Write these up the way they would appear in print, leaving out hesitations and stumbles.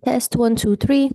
Test 1, 2, 3.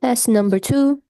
Test number 2.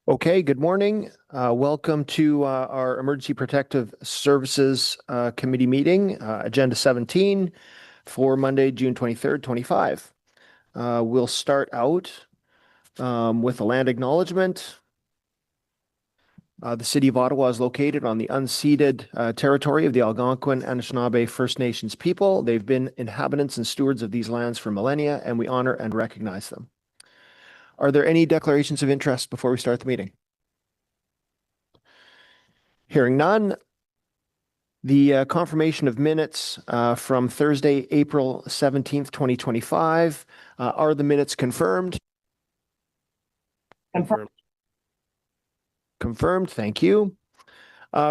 Okay, good morning. Welcome to our Emergency Protective Services Committee meeting, Agenda 17 for Monday, June 23rd, 25. We'll start out with a land acknowledgement. The City of Ottawa is located on the unceded territory of the Algonquin and Anishinaabe First Nations people. They've been inhabitants and stewards of these lands for millennia, and we honor and recognize them. Are there any declarations of interest before we start the meeting? Hearing none, the confirmation of minutes from Thursday, April 17th, 2025. Are the minutes confirmed? Confirmed. Confirmed. Thank you.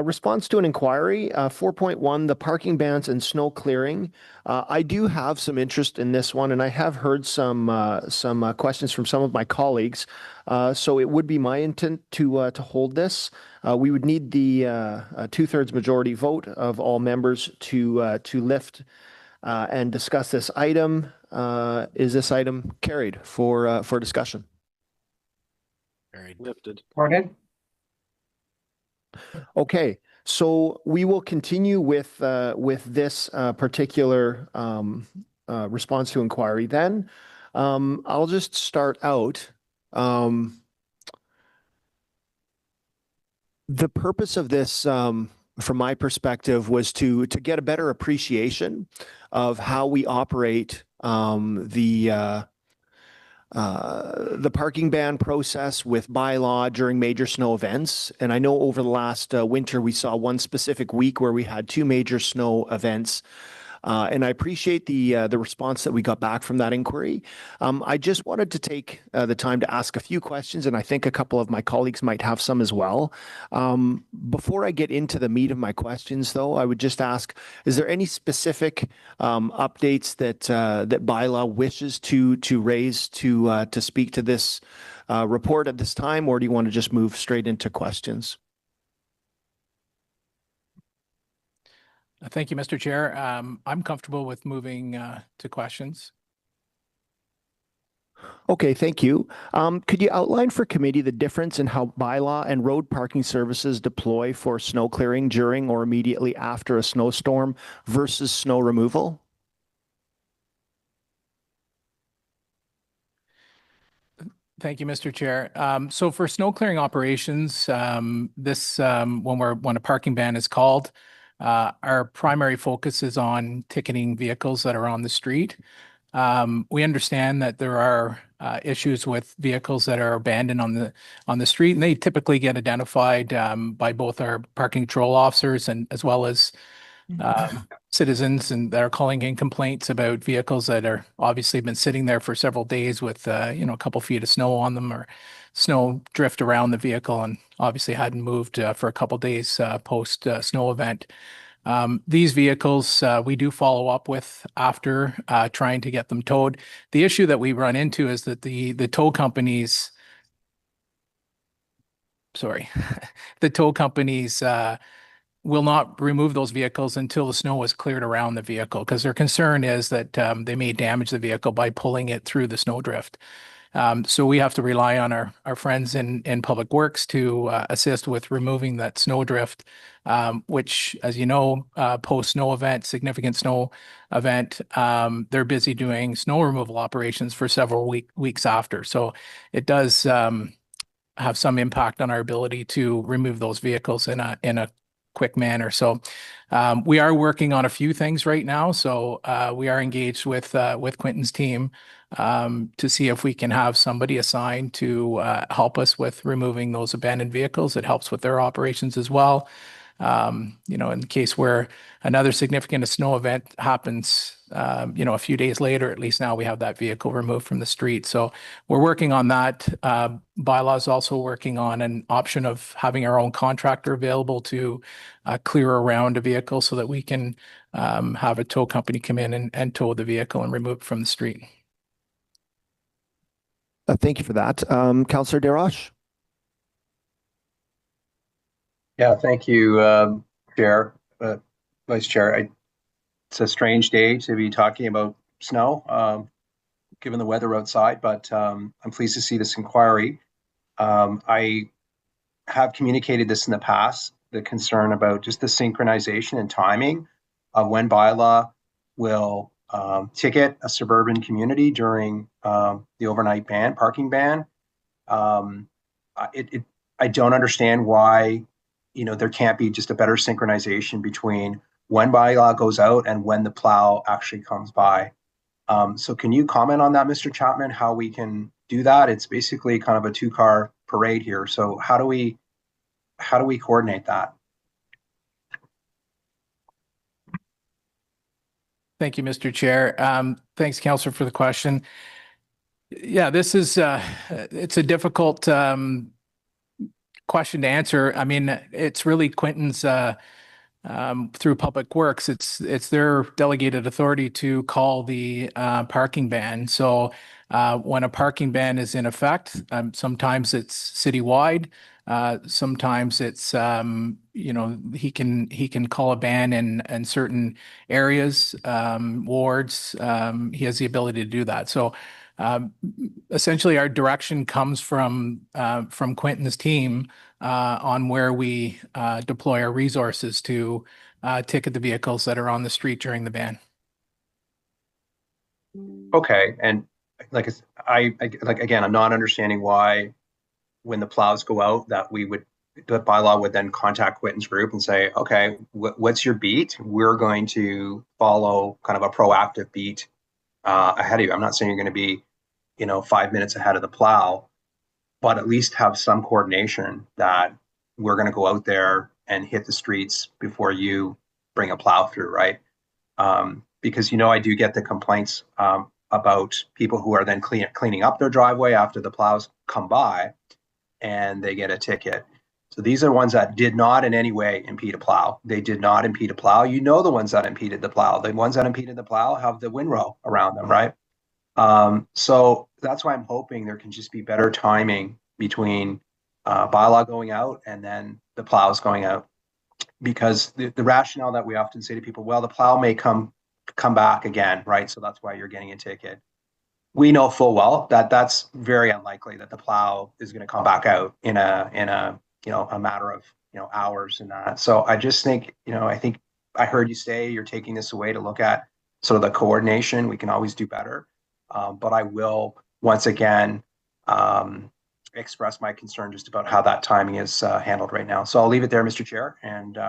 Response to an inquiry, 4.1, the parking bans and snow clearing. I do have some interest in this one, and I have heard some questions from some of my colleagues. So it would be my intent to hold this. We would need the 2/3 majority vote of all members to lift and discuss this item. Is this item carried for discussion? Carried. Lifted. Supported. Okay, so we will continue with this particular response to inquiry then. I'll just start out. The purpose of this, from my perspective, was to get a better appreciation of how we operate the parking ban process with bylaw during major snow events. And I know over the last winter, we saw one specific week where we had two major snow events. And I appreciate the response that we got back from that inquiry. I just wanted to take the time to ask a few questions, and I think a couple of my colleagues might have some as well. Before I get into the meat of my questions, though, I would just ask, is there any specific updates that bylaw wishes to raise to speak to this report at this time, or do you want to just move straight into questions? Thank you, Mr. Chair. I'm comfortable with moving to questions. Okay, thank you. Could you outline for committee the difference in how bylaw and road parking services deploy for snow clearing during or immediately after a snowstorm versus snow removal? Thank you, Mr. Chair. So for snow clearing operations, when a parking ban is called, our primary focus is on ticketing vehicles that are on the street. We understand that there are issues with vehicles that are abandoned on the street, and they typically get identified by both our parking control officers and as well as citizens and that are calling in complaints about vehicles that are obviously been sitting there for several days with a couple feet of snow on them or snow drift around the vehicle and obviously hadn't moved for a couple days post snow event. These vehicles we do follow up with after trying to get them towed. The issue that we run into is that the tow companies, sorry, the tow companies will not remove those vehicles until the snow is cleared around the vehicle because their concern is that they may damage the vehicle by pulling it through the snowdrift. So we have to rely on our friends in Public Works to assist with removing that snowdrift, which, as you know, post-snow event, significant snow event, they're busy doing snow removal operations for several weeks after. So it does have some impact on our ability to remove those vehicles in a quick manner. So we are working on a few things right now. So we are engaged with Quentin's team to see if we can have somebody assigned to help us with removing those abandoned vehicles. It helps with their operations as well. In the case where another significant snow event happens, a few days later, at least now we have that vehicle removed from the street. So we're working on that. Bylaws also working on an option of having our own contractor available to clear around a vehicle so that we can have a tow company come in and tow the vehicle and remove it from the street. Thank you for that. Councillor Desroches? Yeah, thank you, Chair, Vice Chair. It's a strange day to be talking about snow, given the weather outside, but I'm pleased to see this inquiry. I have communicated this in the past, the concern about just the synchronization and timing of when bylaw will ticket a suburban community during the overnight ban, parking ban. I don't understand why, there can't be just a better synchronization between when bylaw goes out and when the plow actually comes by. So can you comment on that, Mr. Chapman, how we can do that? It's basically kind of a two-car parade here. So how do we coordinate that? Thank you, Mr. Chair. Thanks, Councillor, for the question. Yeah, this is it's a difficult question to answer. I mean, it's really Quentin's through Public Works. It's their delegated authority to call the parking ban. So when a parking ban is in effect, sometimes it's citywide. Sometimes it's he can call a ban in certain areas, wards. He has the ability to do that. So essentially, our direction comes from Quentin's team on where we deploy our resources to ticket the vehicles that are on the street during the ban. Okay, and like again, I'm not understanding why, when the plows go out, that the bylaw would then contact Quentin's group and say, okay, what's your beat? We're going to follow kind of a proactive beat ahead of you. I'm not saying you're going to be, 5 minutes ahead of the plow, but at least have some coordination that we're going to go out there and hit the streets before you bring a plow through, right? Because, I do get the complaints about people who are then cleaning up their driveway after the plows come by and they get a ticket. So these are ones that did not in any way impede a plow. They did not impede a plow. The ones that impeded the plow. The ones that impeded the plow have the windrow around them, right? So that's why I'm hoping there can just be better timing between bylaw going out and then the plows going out. Because the rationale that we often say to people, well, the plow may come back again, right? So that's why you're getting a ticket. We know full well that that's very unlikely that the plow is going to come back out in a matter of hours and that. So I just think I think I heard you say you're taking this away to look at sort of the coordination. We can always do better, but I will once again express my concern just about how that timing is handled right now. So I'll leave it there, Mr. Chair, and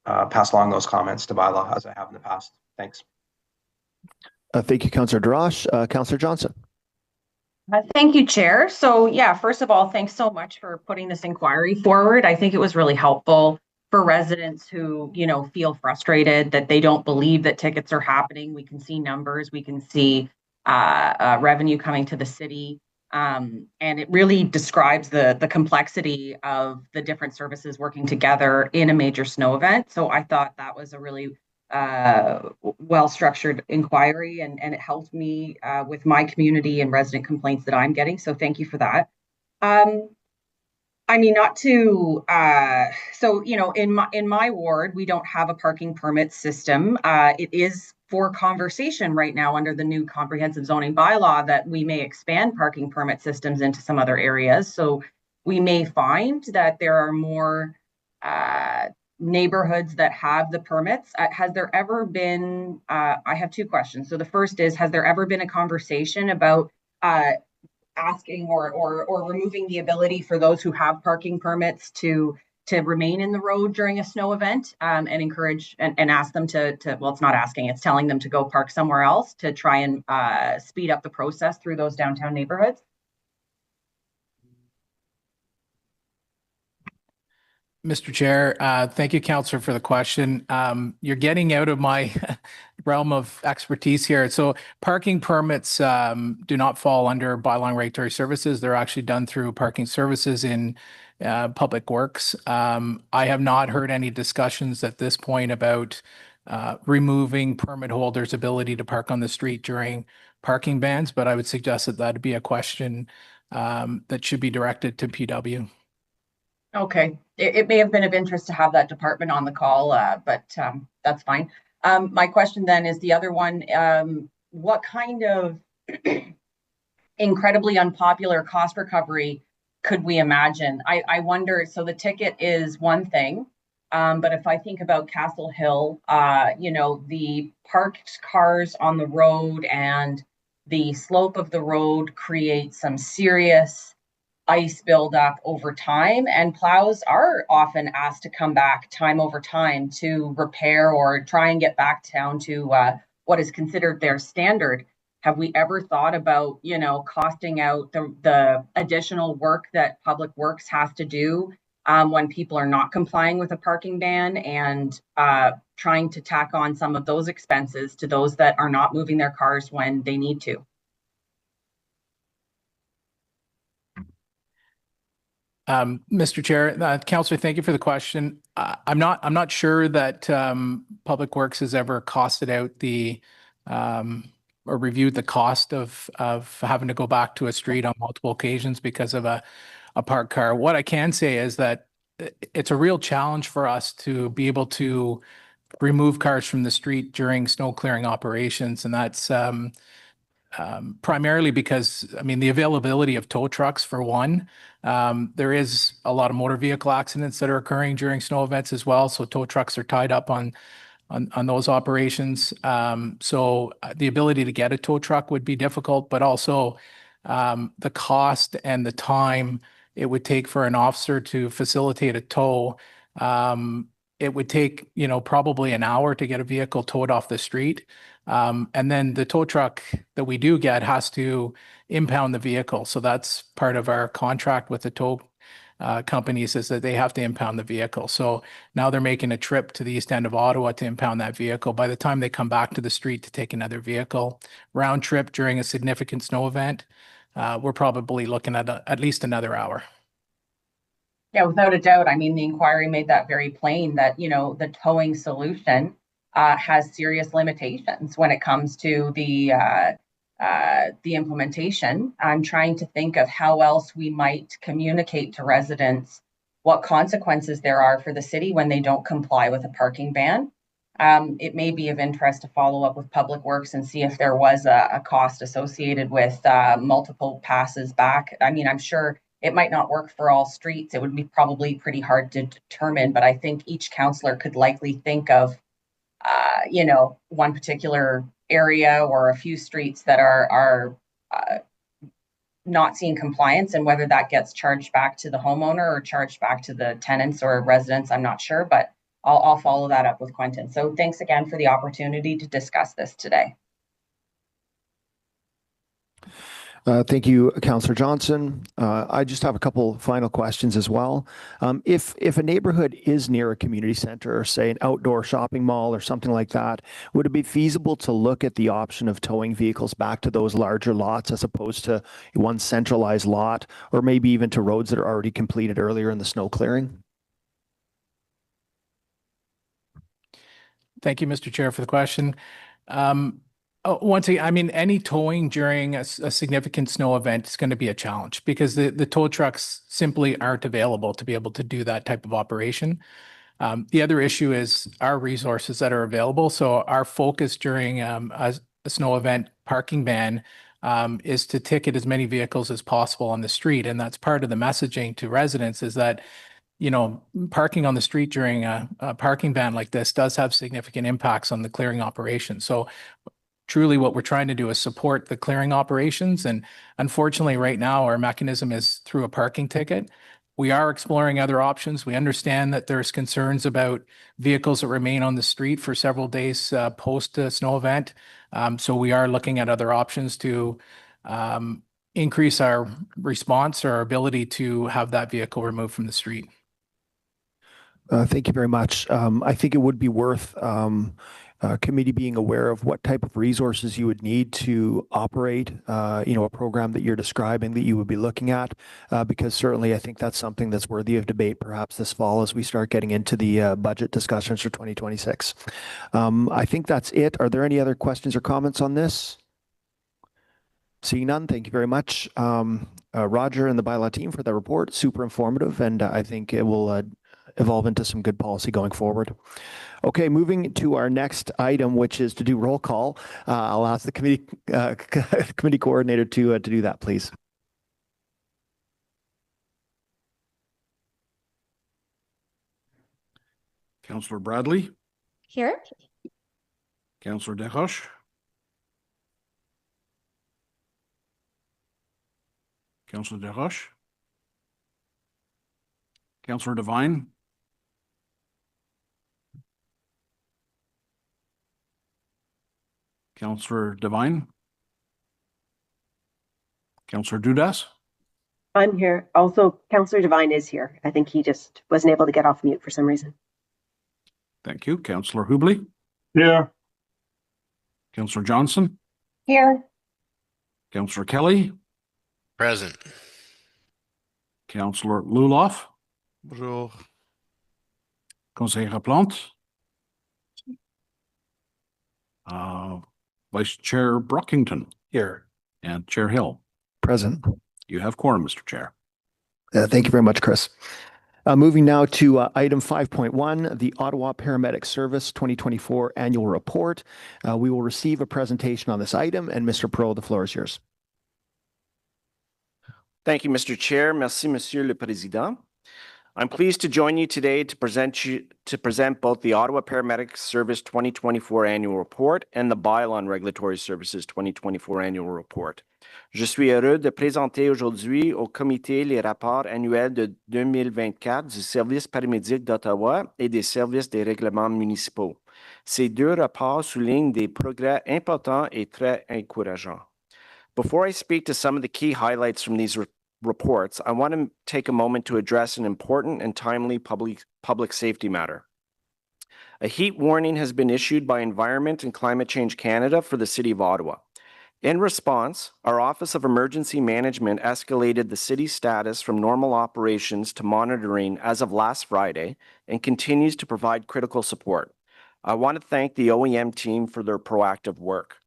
pass along those comments to bylaw as I have in the past. Thanks. Thank you, Councillor Darash. Councillor Johnson. Thank you, Chair. So yeah, first of all, thanks so much for putting this inquiry forward. I think it was really helpful for residents who, feel frustrated that they don't believe that tickets are happening. We can see numbers, we can see revenue coming to the city. And it really describes the complexity of the different services working together in a major snow event. So I thought that was a really well-structured inquiry, and it helped me with my community and resident complaints that I'm getting. So thank you for that. I mean, not to, so, in my ward, we don't have a parking permit system. It is for conversation right now under the new comprehensive zoning bylaw that we may expand parking permit systems into some other areas. So we may find that there are more neighborhoods that have the permits. Has there ever been, I have two questions. So the first is, has there ever been a conversation about asking or removing the ability for those who have parking permits to remain in the road during a snow event, and encourage and ask them to, well, it's not asking, it's telling them to go park somewhere else to try and speed up the process through those downtown neighborhoods? Mr. Chair, thank you, Councillor, for the question. You're getting out of my realm of expertise here. So parking permits do not fall under bylaw and regulatory services. They're actually done through parking services in Public Works. I have not heard any discussions at this point about removing permit holders' ability to park on the street during parking bans, but I would suggest that that'd be a question that should be directed to PW. Okay, it may have been of interest to have that department on the call, but that's fine. My question then is the other one, what kind of incredibly unpopular cost recovery could we imagine? I wonder, so the ticket is one thing, but if I think about Castle Hill, you know, the parked cars on the road and the slope of the road creates some serious ice buildup over time, and plows are often asked to come back time over time to repair or try and get back down to what is considered their standard. Have we ever thought about, you know, costing out the additional work that Public Works has to do when people are not complying with a parking ban, and trying to tack on some of those expenses to those that are not moving their cars when they need to? Mr. Chair, Councillor, thank you for the question. I'm not sure that Public Works has ever costed out the or reviewed the cost of having to go back to a street on multiple occasions because of a parked car. What I can say is that it's a real challenge for us to be able to remove cars from the street during snow clearing operations, and that's primarily because, I mean, the availability of tow trucks for one. There is a lot of motor vehicle accidents that are occurring during snow events as well, so tow trucks are tied up on those operations. So the ability to get a tow truck would be difficult, but also the cost and the time it would take for an officer to facilitate a tow. It would take, you know, probably an hour to get a vehicle towed off the street. And then the tow truck that we do get has to impound the vehicle. So that's part of our contract with the tow companies, is that they have to impound the vehicle. So now they're making a trip to the east end of Ottawa to impound that vehicle. By the time they come back to the street to take another vehicle, round trip during a significant snow event, we're probably looking at least another hour. Yeah, without a doubt. I mean, the inquiry made that very plain that, you know, the towing solution has serious limitations when it comes to the implementation. I'm trying to think of how else we might communicate to residents what consequences there are for the city when they don't comply with a parking ban. It may be of interest to follow up with Public Works and see if there was a cost associated with multiple passes back. I mean, I'm sure it might not work for all streets. It would be probably pretty hard to determine, but I think each councillor could likely think of, you know, one particular area or a few streets that are not seeing compliance, and whether that gets charged back to the homeowner or charged back to the tenants or residents, I'm not sure, but I'll follow that up with Quentin. So thanks again for the opportunity to discuss this today. Thank you, Councillor Johnson. I just have a couple final questions as well. If a neighborhood is near a community center, or say an outdoor shopping mall or something like that, would it be feasible to look at the option of towing vehicles back to those larger lots as opposed to one centralized lot, or maybe even to roads that are already completed earlier in the snow clearing? Thank you, Mr. Chair, for the question. Once again, I mean, any towing during a significant snow event is going to be a challenge because the tow trucks simply aren't available to be able to do that type of operation. The other issue is our resources that are available. So our focus during a snow event parking ban is to ticket as many vehicles as possible on the street. And that's part of the messaging to residents, is that, you know, parking on the street during a parking ban like this does have significant impacts on the clearing operation. So truly what we're trying to do is support the clearing operations. And unfortunately, right now, our mechanism is through a parking ticket. We are exploring other options. We understand that there's concerns about vehicles that remain on the street for several days post a snow event. So we are looking at other options to increase our response or our ability to have that vehicle removed from the street. Thank you very much. I think it would be worth committee being aware of what type of resources you would need to operate, you know, a program that you're describing that you would be looking at, because certainly I think that's something that's worthy of debate perhaps this fall as we start getting into the budget discussions for 2026. I think that's it. Are there any other questions or comments on this? Seeing none, thank you very much, Roger and the bylaw team, for the report. Super informative, and I think it will evolve into some good policy going forward. Okay, moving to our next item, which is to do roll call. I'll ask the committee coordinator to do that, please. Councillor Bradley, Here. Councillor Desroches, Councillor Desroches, Councillor Devine, Councillor Devine, Councillor Dudas, I'm here. Also, Councillor Devine is here. I think he just wasn't able to get off mute for some reason. thank you. Councillor Hubley, Here. Councillor Johnson, Here. Councillor Kelly, Present. Councillor Luloff, Bonjour. Conseillère Plante, Vice Chair Brockington, Here. and Chair Hill. Present. You have quorum, Mr. Chair. Thank you very much, Chris. Moving now to item 5.1, the Ottawa Paramedic Service 2024 Annual Report. We will receive a presentation on this item, and Mr. Pro, the floor is yours. Thank you, Mr. Chair. Merci, Monsieur le Président. I'm pleased to join you today to present both the Ottawa Paramedic Service 2024 Annual Report and the Bylaw Regulatory Services 2024 Annual Report. Je suis heureux de présenter aujourd'hui au Comité les rapports annuels de 2024 du Service paramédic d'Ottawa et des services des règlements municipaux. Ces deux rapports soulignent des progrès importants et très encourageants. Before I speak to some of the key highlights from these reports, I want to take a moment to address an important and timely public safety matter. A heat warning has been issued by Environment and Climate Change Canada for the City of Ottawa. In response, our Office of Emergency Management escalated the city's status from normal operations to monitoring as of last Friday and continues to provide critical support. I want to thank the OEM team for their proactive work.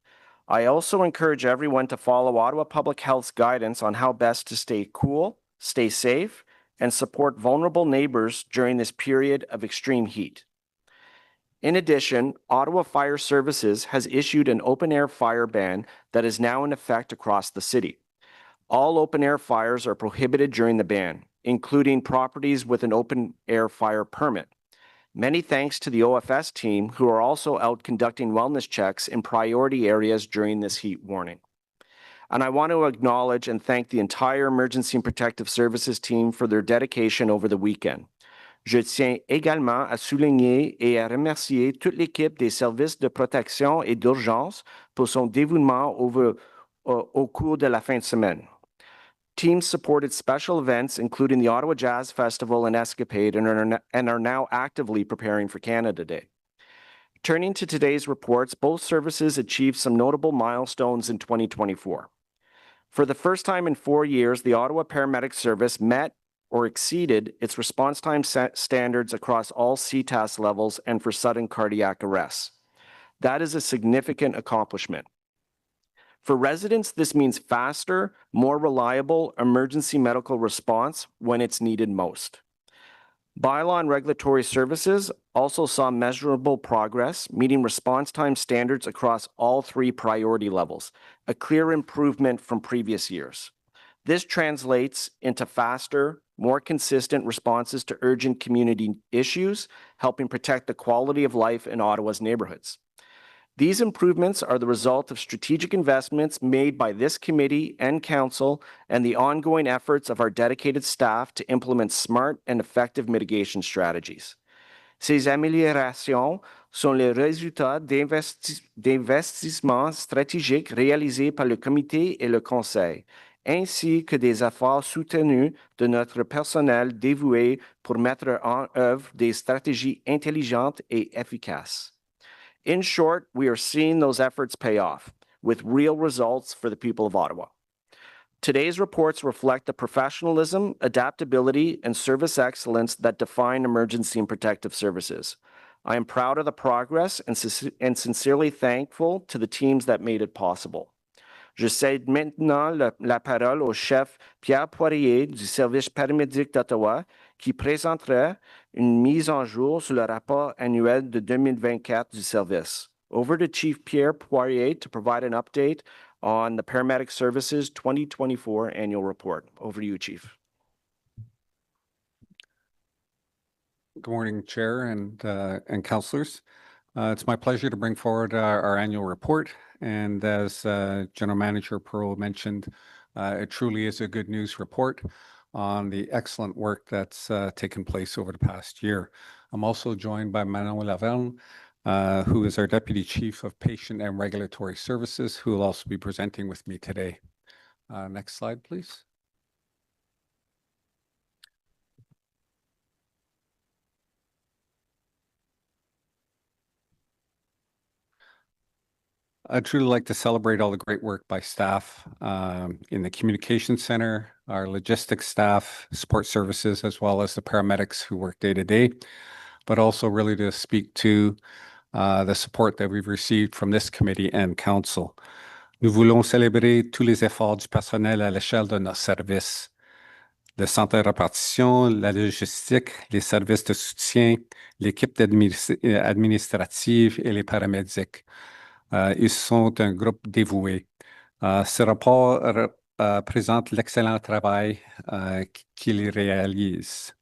I also encourage everyone to follow Ottawa Public Health's guidance on how best to stay cool, stay safe, and support vulnerable neighbors during this period of extreme heat. In addition, Ottawa Fire Services has issued an open-air fire ban that is now in effect across the city. All open-air fires are prohibited during the ban, including properties with an open-air fire permit. Many thanks to the OFS team, who are also out conducting wellness checks in priority areas during this heat warning. And I want to acknowledge and thank the entire Emergency and Protective Services team for their dedication over the weekend. Je tiens également à souligner et à remercier toute l'équipe des services de protection et d'urgence pour son dévouement au cours de la fin de semaine. Teams supported special events, including the Ottawa Jazz Festival and Escapade, and are now actively preparing for Canada Day. Turning to today's reports, both services achieved some notable milestones in 2024. For the first time in 4 years, the Ottawa Paramedic Service met or exceeded its response time standards across all CTAS levels and for sudden cardiac arrests. That is a significant accomplishment. For residents, this means faster, more reliable emergency medical response when it's needed most. Bylaw and Regulatory Services also saw measurable progress, meeting response time standards across all 3 priority levels, a clear improvement from previous years. This translates into faster, more consistent responses to urgent community issues, helping protect the quality of life in Ottawa's neighborhoods. These improvements are the result of strategic investments made by this committee and council and the ongoing efforts of our dedicated staff to implement smart and effective mitigation strategies. Ces améliorations sont le résultat d'investissements stratégiques réalisés par le comité et le conseil, ainsi que des efforts soutenus de notre personnel dévoué pour mettre en œuvre des stratégies intelligentes et efficaces. In short, we are seeing those efforts pay off, with real results for the people of Ottawa. Today's reports reflect the professionalism, adaptability, and service excellence that define emergency and protective services. I am proud of the progress and sincerely thankful to the teams that made it possible. Je cède maintenant la parole au chef Pierre Poirier du Service paramédic d'Ottawa qui présentera une mise en jour sur le rapport annuel de 2024 du service. Over to Chief Pierre Poirier to provide an update on the Paramedic Services 2024 Annual Report. Over to you, Chief. Good morning, Chair and councillors. It's my pleasure to bring forward our annual report. And as General Manager Pearl mentioned, it truly is a good news report on the excellent work that's taken place over the past year. I'm also joined by Manon Laverne, who is our Deputy Chief of Patient and Regulatory Services, who will also be presenting with me today. Next slide, please. I'd truly like to celebrate all the great work by staff in the communication center, our logistics staff, support services, as well as the paramedics who work day to day, but also really to speak to the support that we've received from this committee and council. Nous voulons célébrer tous les efforts du personnel à l'échelle de nos services. Le centre de répartition, la logistique, les services de soutien, l'équipe administrative et les paramédics. Ils sont un groupe dévoué. Ce rapport présente l'excellent travail qu'ils réalisent.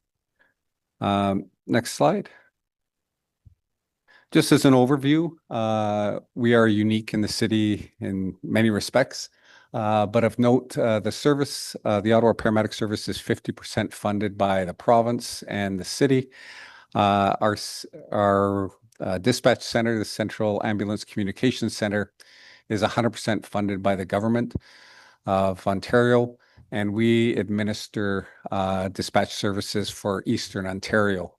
Next slide. Just as an overview, we are unique in the city in many respects. But of note, the service, the Ottawa Paramedic Service is 50% funded by the province and the city. Our dispatch center, the Central Ambulance Communication Center, is 100% funded by the government of Ontario, and we administer dispatch services for Eastern Ontario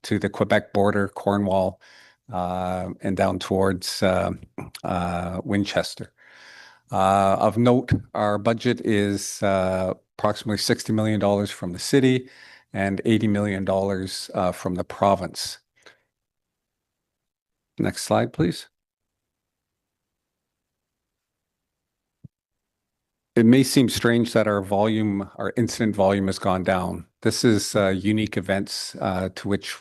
to the Quebec border, Cornwall, and down towards Winchester. Of note, our budget is approximately $60 million from the city and $80 million from the province. Next slide, please. It may seem strange that our incident volume has gone down. This is unique events to which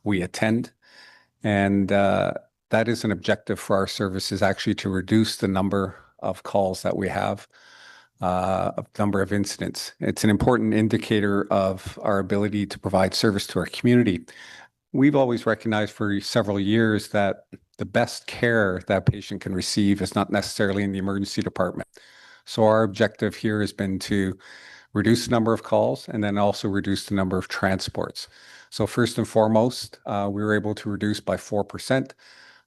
we attend. And that is an objective for our service, is actually to reduce the number of calls that we have, number of incidents. It's an important indicator of our ability to provide service to our community. We've always recognized for several years that the best care that a patient can receive is not necessarily in the emergency department. So our objective here has been to reduce the number of calls and then also reduce the number of transports. So first and foremost, we were able to reduce by 4%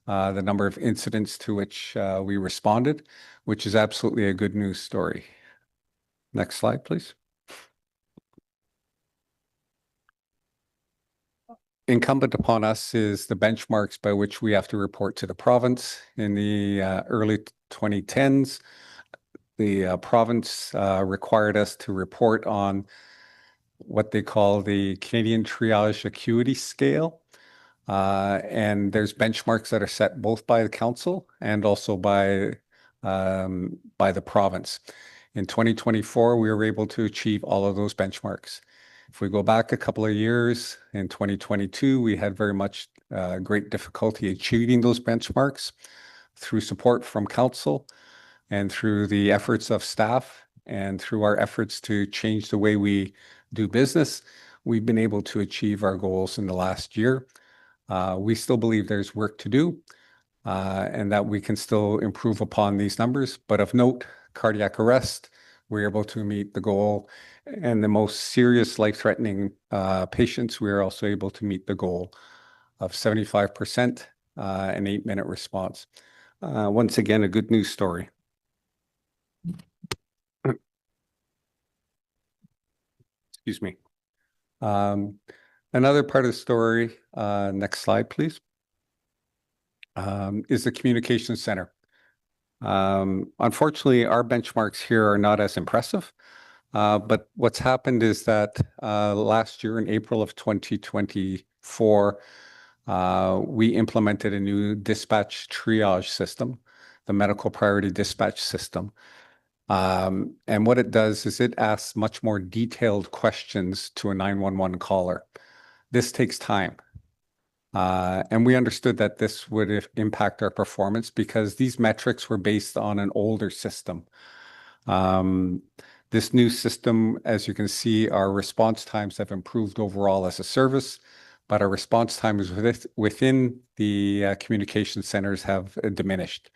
the number of incidents to which we responded, which is absolutely a good news story. Next slide, please. Incumbent upon us is the benchmarks by which we have to report to the province. In the early 2010s, the province required us to report on what they call the Canadian Triage Acuity Scale. And there's benchmarks that are set both by the council and also by the province. In 2024, we were able to achieve all of those benchmarks. If we go back a couple of years, in 2022, we had very much great difficulty achieving those benchmarks. Through support from council and through the efforts of staff and through our efforts to change the way we do business, we've been able to achieve our goals in the last year. We still believe there's work to do and that we can still improve upon these numbers. But of note, cardiac arrest, we're able to meet the goal. And the most serious life-threatening patients, we're also able to meet the goal of 75% an 8-minute response. Once again, a good news story. Excuse me. Another part of the story, next slide, please, is the communication center. Unfortunately, our benchmarks here are not as impressive, but what's happened is that last year in April of 2024, we implemented a new dispatch triage system, the medical priority dispatch system. And what it does is it asks much more detailed questions to a 911 caller. This takes time. And we understood that this would impact our performance because these metrics were based on an older system. This new system, as you can see, our response times have improved overall as a service, but our response times within the communication centers have diminished.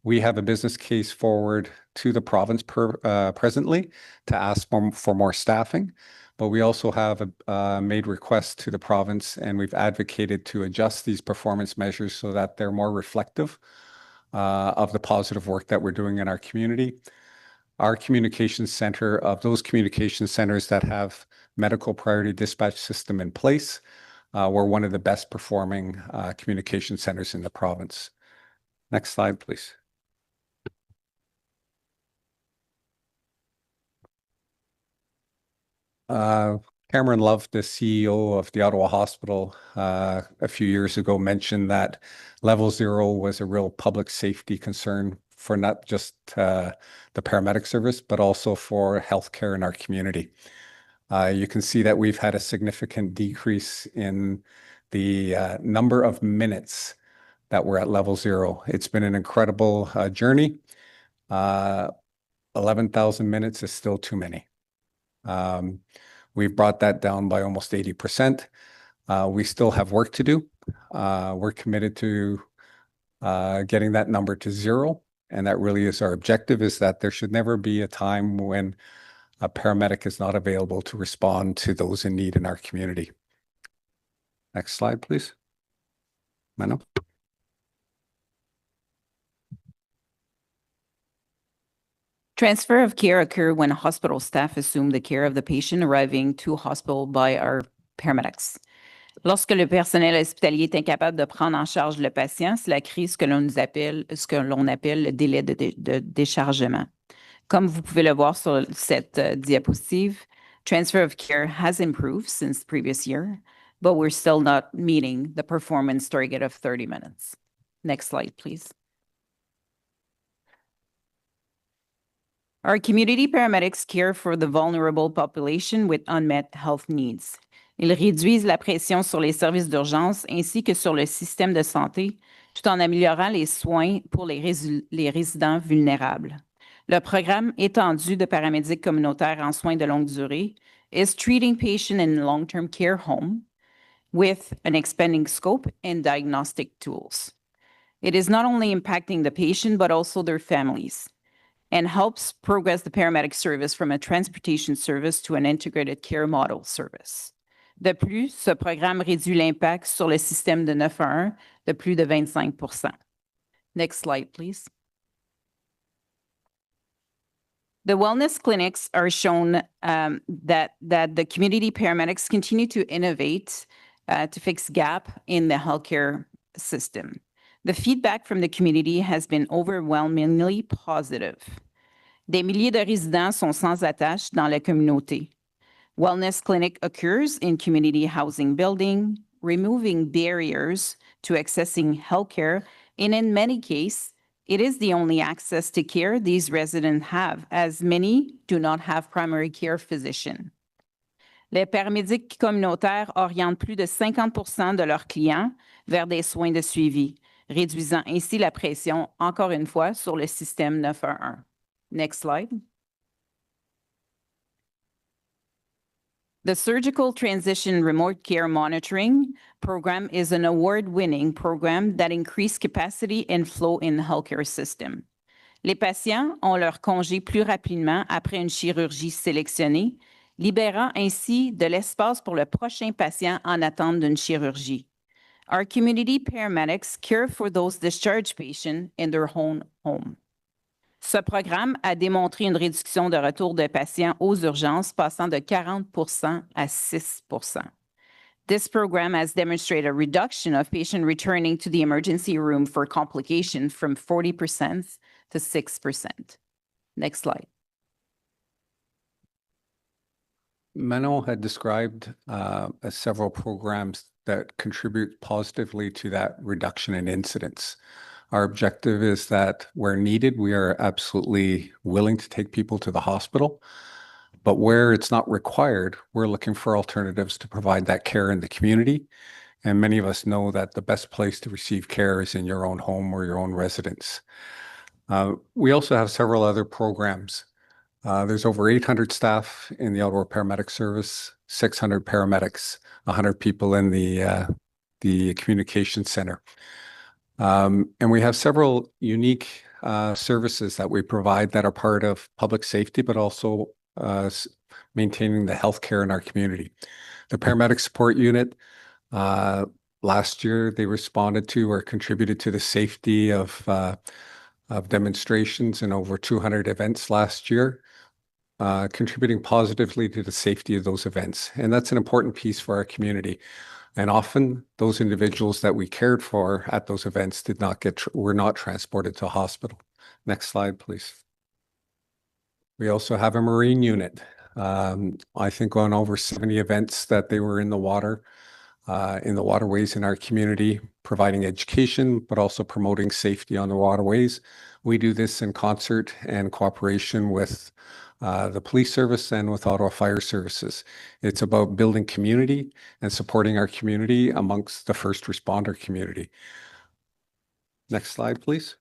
We have a business case forward to the province presently to ask for more staffing, but we also have made requests to the province, and we've advocated to adjust these performance measures so that they're more reflective of the positive work that we're doing in our community. Our communication center, of those communication centers that have medical priority dispatch system in place, we're one of the best performing communication centers in the province. Next slide, please. Cameron Love, the CEO of the Ottawa Hospital, a few years ago mentioned that level 0 was a real public safety concern for not just the paramedic service, but also for healthcare in our community. You can see that we've had a significant decrease in the number of minutes that we're at level 0. It's been an incredible journey. 11,000 minutes is still too many. We've brought that down by almost 80%. We still have work to do. We're committed to getting that number to 0. And that really is our objective, is that there should never be a time when a paramedic is not available to respond to those in need in our community. Next slide, please. Mano. Transfer of care occur when hospital staff assume the care of the patient arriving to hospital by our paramedics. Lorsque le personnel hospitalier est incapable de prendre en charge le patient, cela crée ce que l'on appelle le délai de déchargement. Comme vous pouvez le voir sur cette diapositive, transfer of care has improved since the previous year, but we're still not meeting the performance target of 30 minutes. Next slide, please. Our community paramedics care for the vulnerable population with unmet health needs. Ils réduisent la pression sur les services d'urgence ainsi que sur le système de santé, tout en améliorant les soins pour les résidents vulnérables. Le programme étendu de paramédics communautaires en soins de longue durée is treating patients in long-term care home with an expanding scope and diagnostic tools. It is not only impacting the patient, but also their families, and helps progress the paramedic service from a transportation service to an integrated care model service. De plus, ce programme réduit l'impact sur le système de 911 de plus de 25%. Next slide, please. The wellness clinics are shown that the community paramedics continue to innovate to fix gap in the healthcare system. The feedback from the community has been overwhelmingly positive. Des milliers de résidents sont sans attache dans la communauté. Wellness clinic occurs in community housing building, removing barriers to accessing healthcare, and in many cases, it is the only access to care these residents have, as many do not have primary care physician. Les paramédics communautaires orientent plus de 50% de leurs clients vers des soins de suivi, réduisant ainsi la pression, encore une fois, sur le système 911. Next slide. The Surgical Transition Remote Care Monitoring program is an award-winning program that increased capacity and flow in the healthcare system. Les patients ont leur congé plus rapidement après une chirurgie sélectionnée, libérant ainsi de l'espace pour le prochain patient en attente d'une chirurgie. Our community paramedics care for those discharged patients in their own home. Ce programme a démontré une réduction de retour de patients aux urgences passant de 40% à 6%. This program has demonstrated a reduction of patients returning to the emergency room for complications from 40% to 6%. Next slide. Manon had described several programs that contribute positively to that reduction in incidents. Our objective is that where needed, we are absolutely willing to take people to the hospital. But where it's not required, we're looking for alternatives to provide that care in the community. And many of us know that the best place to receive care is in your own home or your own residence. We also have several other programs There's over 800 staff in the Ottawa Paramedic Service, 600 paramedics, 100 people in the communication center. And we have several unique services that we provide that are part of public safety, but also maintaining the healthcare in our community. The Paramedic Support Unit, last year they responded to or contributed to the safety of demonstrations in over 200 events last year, contributing positively to the safety of those events. And that's an important piece for our community. And often those individuals that we cared for at those events were not transported to hospital. Next slide, please. We also have a Marine unit. I think on over 70 events that they were in the water, in the waterways in our community, providing education, but also promoting safety on the waterways. We do this in concert and cooperation with the police service and with Ottawa Fire Services. It's about building community and supporting our community amongst the first responder community. Next slide, please.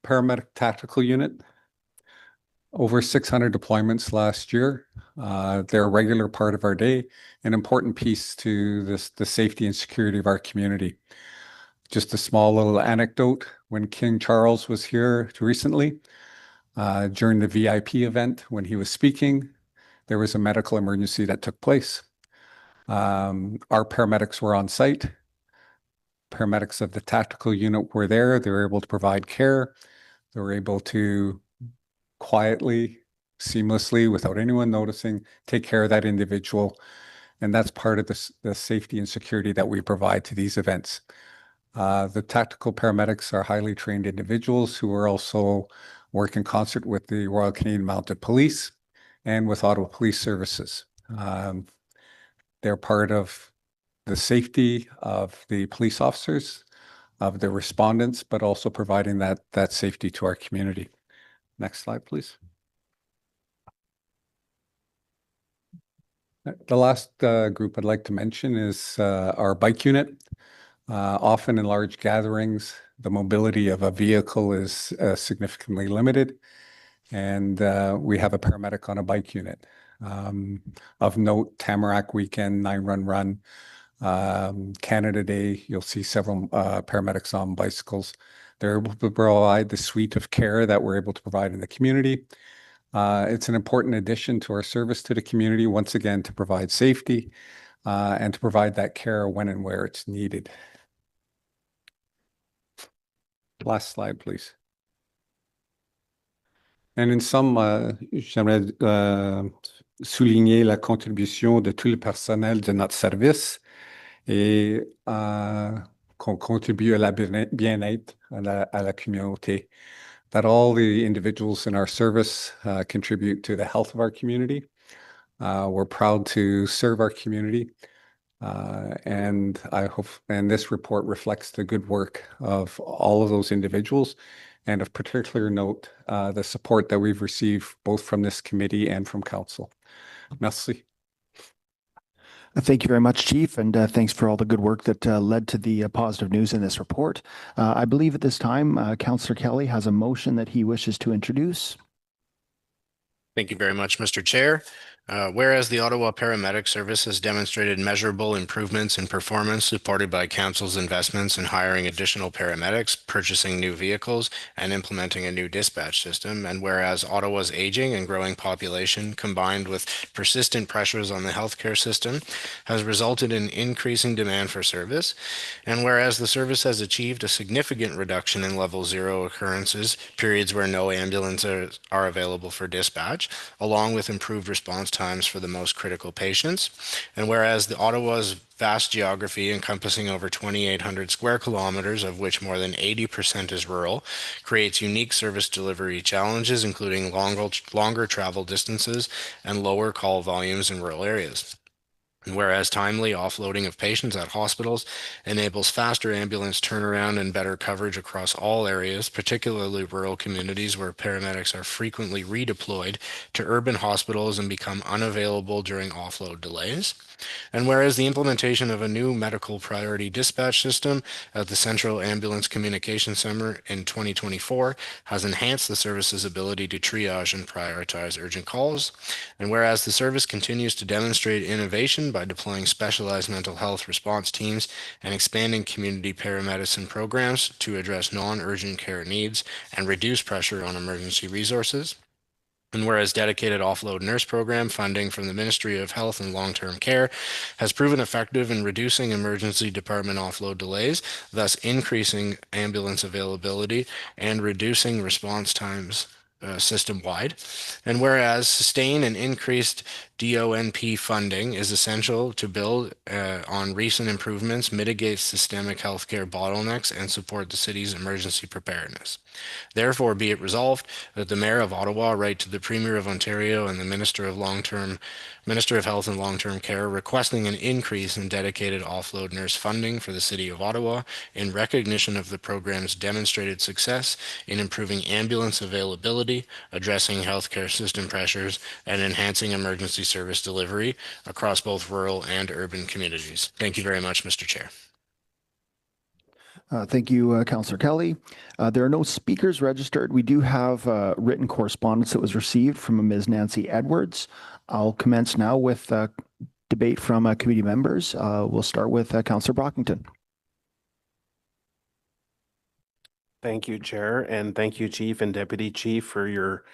Paramedic Tactical Unit. Over 600 deployments last year. They're a regular part of our day, an important piece to the safety and security of our community. Just a small little anecdote, when King Charles was here recently, during the VIP event, when he was speaking, there was a medical emergency that took place. Our paramedics were on site. Paramedics of the tactical unit were there. They were able to provide care. They were able to quietly, seamlessly, without anyone noticing, take care of that individual. And that's part of the safety and security that we provide to these events. The tactical paramedics are highly trained individuals who are also work in concert with the Royal Canadian Mounted Police and with Ottawa Police Services. They're part of the safety of the police officers, of the respondents, but also providing that safety to our community. Next slide, please. The last group I'd like to mention is our bike unit. Often in large gatherings, the mobility of a vehicle is significantly limited, and we have a paramedic on a bike unit. Of note, Tamarack Weekend, 9 Run Run, Canada Day, you'll see several paramedics on bicycles. They're able to provide the suite of care that we're able to provide in the community. It's an important addition to our service to the community, once again, to provide safety and to provide that care when and where it's needed. Last slide, please. And in sum, j'aimerais souligner la contribution de tout le personnel de notre service et qu'on contribue à la bien-être à la communauté. That all the individuals in our service contribute to the health of our community. We're proud to serve our community. And I hope, and this report reflects the good work of all of those individuals, and of particular note, the support that we've received both from this committee and from council. Merci. Thank you very much, Chief, and thanks for all the good work that led to the positive news in this report. I believe at this time, Councillor Kelly has a motion that he wishes to introduce. Thank you very much, Mr. Chair. Whereas the Ottawa Paramedic Service has demonstrated measurable improvements in performance supported by Council's investments in hiring additional paramedics, purchasing new vehicles, and implementing a new dispatch system, and whereas Ottawa's aging and growing population combined with persistent pressures on the healthcare system has resulted in increasing demand for service, and whereas the service has achieved a significant reduction in level 0 occurrences, periods where no ambulances are available for dispatch, along with improved response times for the most critical patients. And whereas the Ottawa's vast geography encompassing over 2,800 square kilometers, of which more than 80% is rural, creates unique service delivery challenges, including longer travel distances and lower call volumes in rural areas. And whereas timely offloading of patients at hospitals enables faster ambulance turnaround and better coverage across all areas, particularly rural communities where paramedics are frequently redeployed to urban hospitals and become unavailable during offload delays. And whereas the implementation of a new medical priority dispatch system at the Central Ambulance Communication Center in 2024 has enhanced the service's ability to triage and prioritize urgent calls. And whereas the service continues to demonstrate innovation by deploying specialized mental health response teams and expanding community paramedicine programs to address non-urgent care needs and reduce pressure on emergency resources. And whereas dedicated offload nurse program funding from the Ministry of Health and Long-Term Care has proven effective in reducing emergency department offload delays, thus increasing ambulance availability and reducing response times system-wide. And whereas sustained and increased DONP funding is essential to build on recent improvements, mitigate systemic healthcare bottlenecks, and support the city's emergency preparedness. Therefore, be it resolved that the Mayor of Ottawa write to the Premier of Ontario and the Minister of Health and Long-Term Care requesting an increase in dedicated offload nurse funding for the City of Ottawa in recognition of the program's demonstrated success in improving ambulance availability, addressing healthcare system pressures, and enhancing emergency service delivery across both rural and urban communities. Thank you very much, Mr. Chair. Thank you, Councillor Kelly. There are no speakers registered. We do have written correspondence that was received from Ms. Nancy Edwards. I'll commence now with debate from committee members. We'll start with Councillor Brockington. Thank you, Chair, and thank you, Chief and Deputy Chief, for your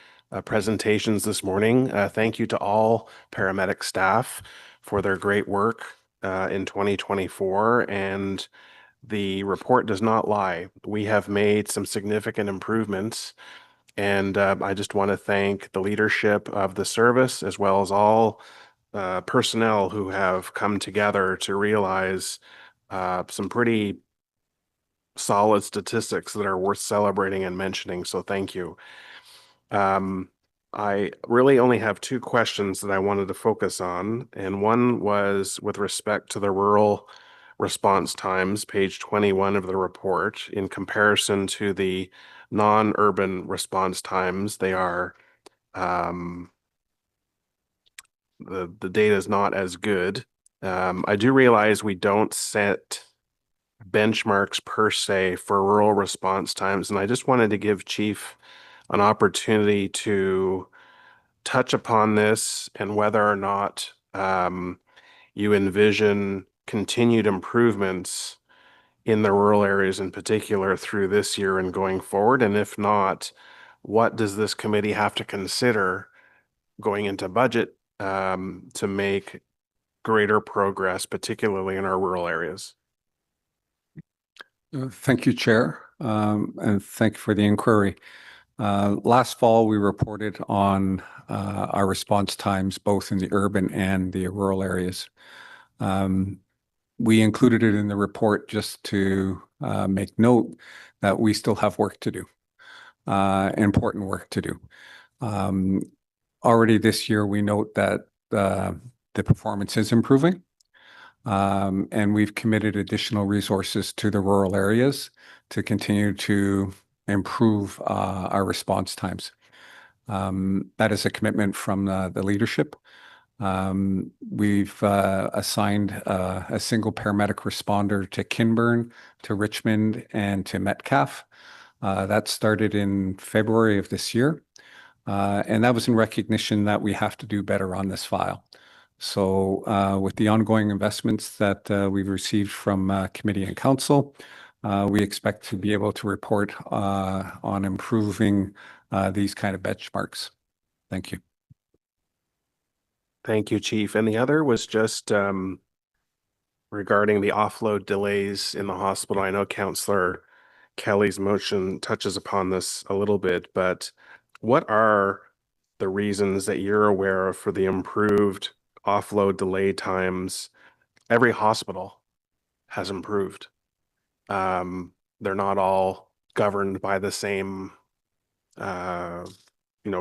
presentations this morning. Thank you to all paramedic staff for their great work in 2024, and the report does not lie. We have made some significant improvements, and I just want to thank the leadership of the service as well as all personnel who have come together to realize some pretty solid statistics that are worth celebrating and mentioning. So thank you. I really only have two questions that I wanted to focus on, and one was with respect to the rural response times, page 21 of the report. In comparison to the non-urban response times, they are the data is not as good. I do realize we don't set benchmarks per se for rural response times, and I just wanted to give Chief an opportunity to touch upon this and whether or not you envision continued improvements in the rural areas in particular through this year and going forward. And if not, what does this committee have to consider going into budget to make greater progress, particularly in our rural areas? Thank you, Chair, and thank you for the inquiry. Last fall, we reported on our response times, both in the urban and the rural areas. We included it in the report just to make note that we still have work to do, important work to do. Already this year, we note that the performance is improving, and we've committed additional resources to the rural areas to continue to improve our response times. That is a commitment from the leadership. We've assigned a single paramedic responder to Kinburn, to Richmond, and to Metcalfe. That started in February of this year, and that was in recognition that we have to do better on this file. So with the ongoing investments that we've received from committee and council, we expect to be able to report on improving these kind of benchmarks. Thank you. Thank you, Chief. And the other was just regarding the offload delays in the hospital. I know Councillor Kelly's motion touches upon this a little bit, but what are the reasons that you're aware of for the improved offload delay times? Every hospital has improved. They're not all governed by the same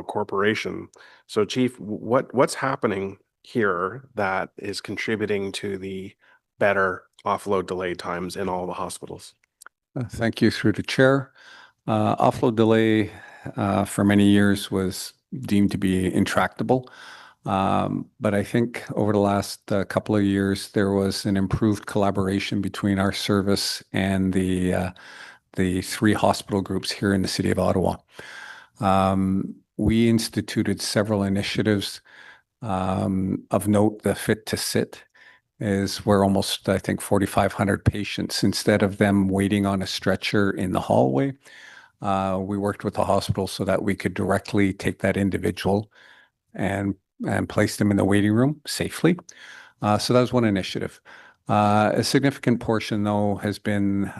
corporation. So Chief, what's happening here that is contributing to the better offload delay times in all the hospitals? Thank you through the chair. Offload delay for many years was deemed to be intractable. But I think over the last couple of years, there was an improved collaboration between our service and the three hospital groups here in the city of Ottawa. We instituted several initiatives. Of note, the Fit to Sit is where almost, I think, 4,500 patients, instead of them waiting on a stretcher in the hallway, we worked with the hospital so that we could directly take that individual and place them in the waiting room safely. So that was one initiative. A significant portion, though, has been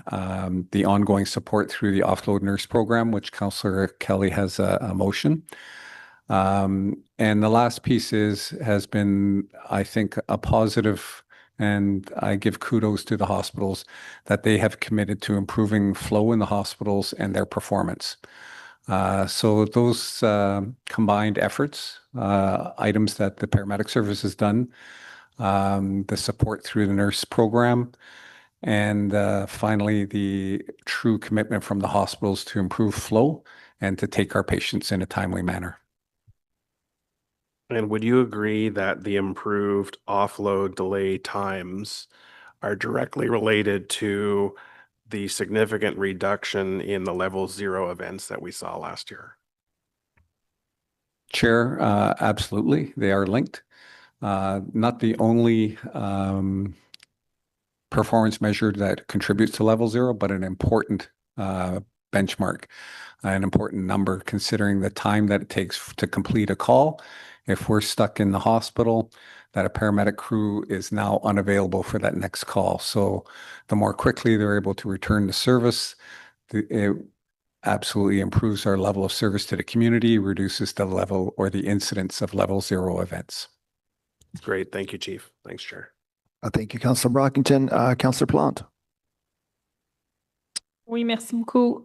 the ongoing support through the offload nurse program, which Councillor Kelly has a motion. And the last piece has been, I think, a positive, and I give kudos to the hospitals that they have committed to improving flow in the hospitals and their performance. So those combined efforts, items that the paramedic service has done, the support through the nurse program, and finally, the true commitment from the hospitals to improve flow and to take our patients in a timely manner. And would you agree that the improved offload delay times are directly related to the significant reduction in the level 0 events that we saw last year? Chair, absolutely. They are linked. Not the only performance measure that contributes to level 0, but an important benchmark, an important number, considering the time that it takes to complete a call. If we're stuck in the hospital, that a paramedic crew is now unavailable for that next call. So the more quickly they're able to return to service, it absolutely improves our level of service to the community, reduces the level or the incidence of level 0 events. Great. Thank you, Chief. Thanks, Chair. Thank you, Councillor Brockington. Councillor Plante. Oui, merci beaucoup.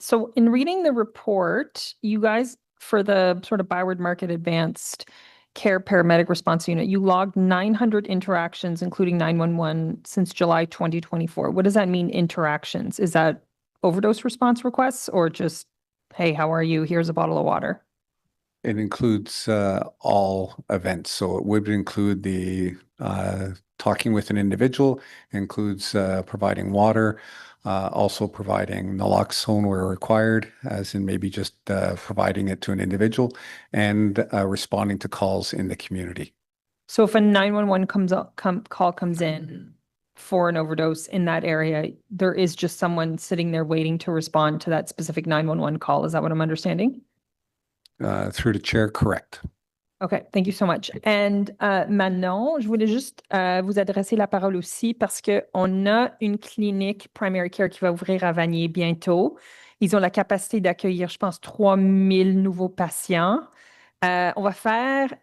So in reading the report, you guys, for the sort of Byward Market Advanced Care Paramedic Response Unit, you logged 900 interactions, including 911, since July 2024. What does that mean, interactions? Is that overdose response requests or just, hey, how are you? Here's a bottle of water? It includes all events. So it would include the talking with an individual, includes providing water, also providing naloxone where required, as in maybe just providing it to an individual, and responding to calls in the community. So if a 911 call comes in for an overdose in that area, there is just someone sitting there waiting to respond to that specific 911 call. Is that what I'm understanding? Through the chair, correct. OK, thank you so much. And maintenant, je voulais juste vous adresser la parole aussi parce qu'on a une clinique primary care qui va ouvrir à Vanier bientôt. Ils ont la capacité d'accueillir, je pense, 3000 nouveaux patients. On va faire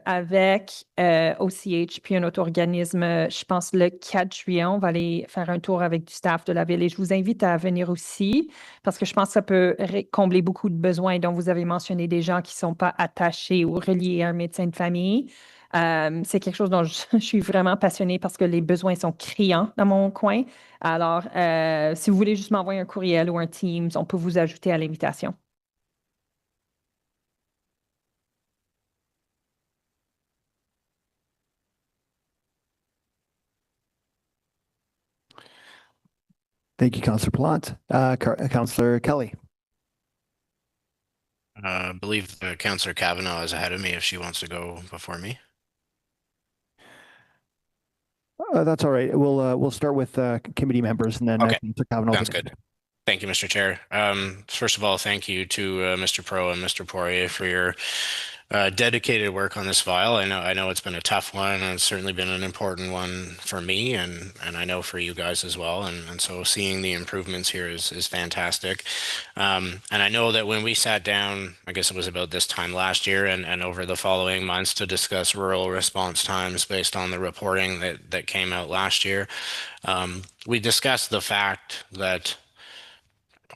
avec OCH puis un autre organisme, je pense le 4 juillet, on va aller faire un tour avec du staff de la ville et je vous invite à venir aussi parce que je pense que ça peut combler beaucoup de besoins dont vous avez mentionné des gens qui ne sont pas attachés ou reliés à un médecin de famille. C'est quelque chose dont je suis vraiment passionnée parce que les besoins sont criants dans mon coin. Alors, si vous voulez juste m'envoyer un courriel ou un Teams, on peut vous ajouter à l'invitation. Thank you, Councillor Plante. Councillor Kelly. I believe Councillor Kavanaugh is ahead of me if she wants to go before me. That's all right. We'll start with committee members and then Councillor Kavanaugh. Sounds good. Thank you, Mr. Chair. First of all, thank you to Mr. Pro and Mr. Poirier for your dedicated work on this file. I know it's been a tough one, and it's certainly been an important one for me, and I know for you guys as well. And so seeing the improvements here is fantastic. And I know that when we sat down, I guess it was about this time last year, and over the following months to discuss rural response times based on the reporting that came out last year, we discussed the fact that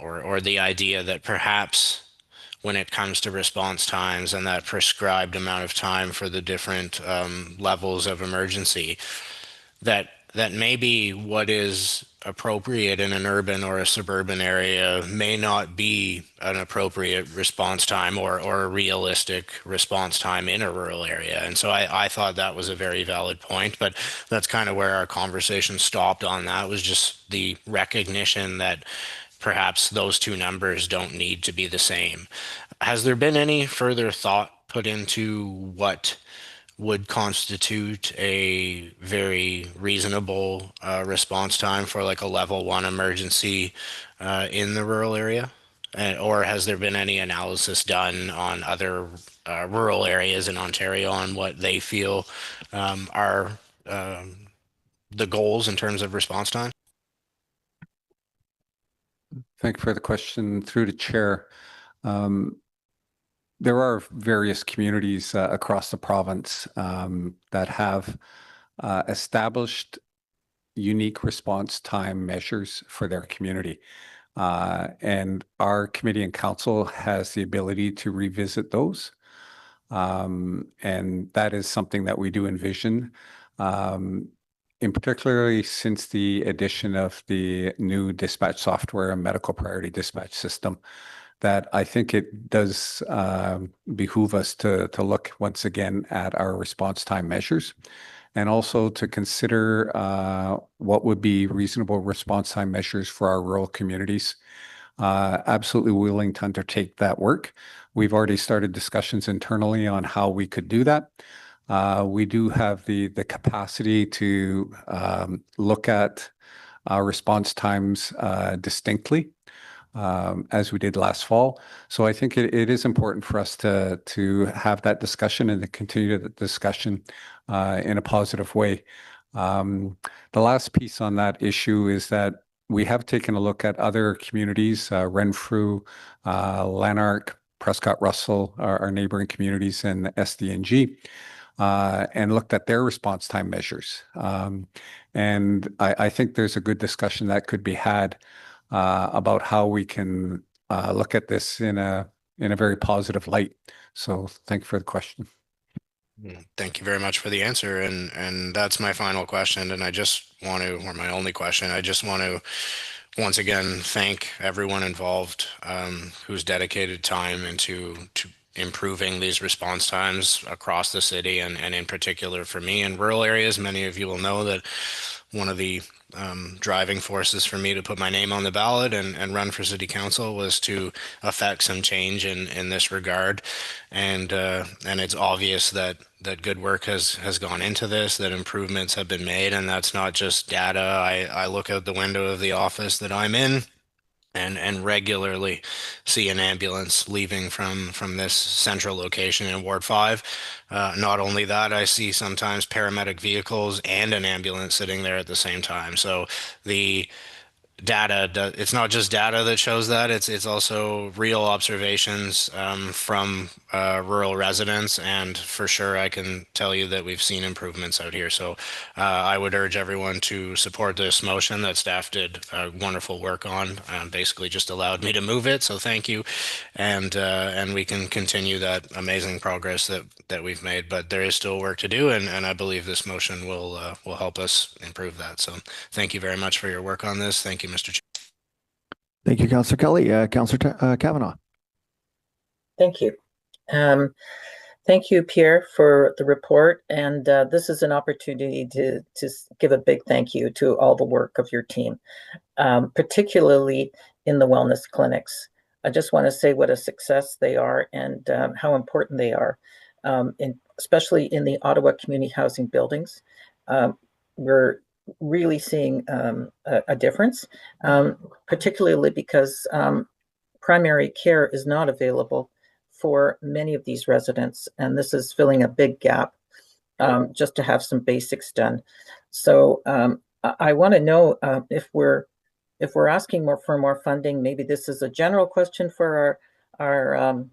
or the idea that perhaps when it comes to response times and that prescribed amount of time for the different levels of emergency, that maybe what is appropriate in an urban or a suburban area may not be an appropriate response time or a realistic response time in a rural area. And so I thought that was a very valid point, but that's kind of where our conversation stopped on that, was just the recognition that perhaps those two numbers don't need to be the same. Has there been any further thought put into what would constitute a very reasonable response time for like a level 1 emergency in the rural area? Or has there been any analysis done on other rural areas in Ontario on what they feel are the goals in terms of response time? Thank you for the question. Through the chair. There are various communities across the province that have established unique response time measures for their community. And our committee and council has the ability to revisit those. And that is something that we do envision. In particularly since the addition of the new dispatch software and medical priority dispatch system, that I think it does behoove us to look once again at our response time measures, and also to consider what would be reasonable response time measures for our rural communities. Absolutely willing to undertake that work. We've already started discussions internally on how we could do that. We do have the capacity to look at our response times distinctly, as we did last fall. So I think it is important for us to have that discussion and to continue the discussion in a positive way. The last piece on that issue is that we have taken a look at other communities, Renfrew, Lanark, Prescott Russell, our neighboring communities, and SDNG, and looked at their response time measures. And I think there's a good discussion that could be had about how we can look at this in a very positive light. So thank you for the question. Thank you very much for the answer. And that's my final question. And I just want to, or my only question, I just want to once again thank everyone involved who's dedicated time into improving these response times across the city, and in particular for me in rural areas. Many of you will know that one of the driving forces for me to put my name on the ballot and run for city council was to affect some change in this regard. And it's obvious that good work has gone into this, that improvements have been made, and that's not just data. I look out the window of the office that I'm in and regularly see an ambulance leaving from this central location in Ward 5. Not only that, I see sometimes paramedic vehicles and an ambulance sitting there at the same time. So the data, it's not just data that shows that, it's also real observations from rural residents, and for sure I can tell you that we've seen improvements out here. So I would urge everyone to support this motion that staff did wonderful work on, basically just allowed me to move it, so thank you. And we can continue that amazing progress that we've made, but there is still work to do, and I believe this motion will help us improve that. So thank you very much for your work on this. Thank you, Mr. Chair. Thank you, Councillor Kelly. Councillor Kavanaugh. Thank you. Thank you, Pierre, for the report. And this is an opportunity to give a big thank you to all the work of your team, particularly in the wellness clinics. I just want to say what a success they are and how important they are, especially in the Ottawa community housing buildings. We're really seeing a difference, particularly because primary care is not available for many of these residents, and this is filling a big gap just to have some basics done. So I want to know if we're asking for more funding. Maybe this is a general question for our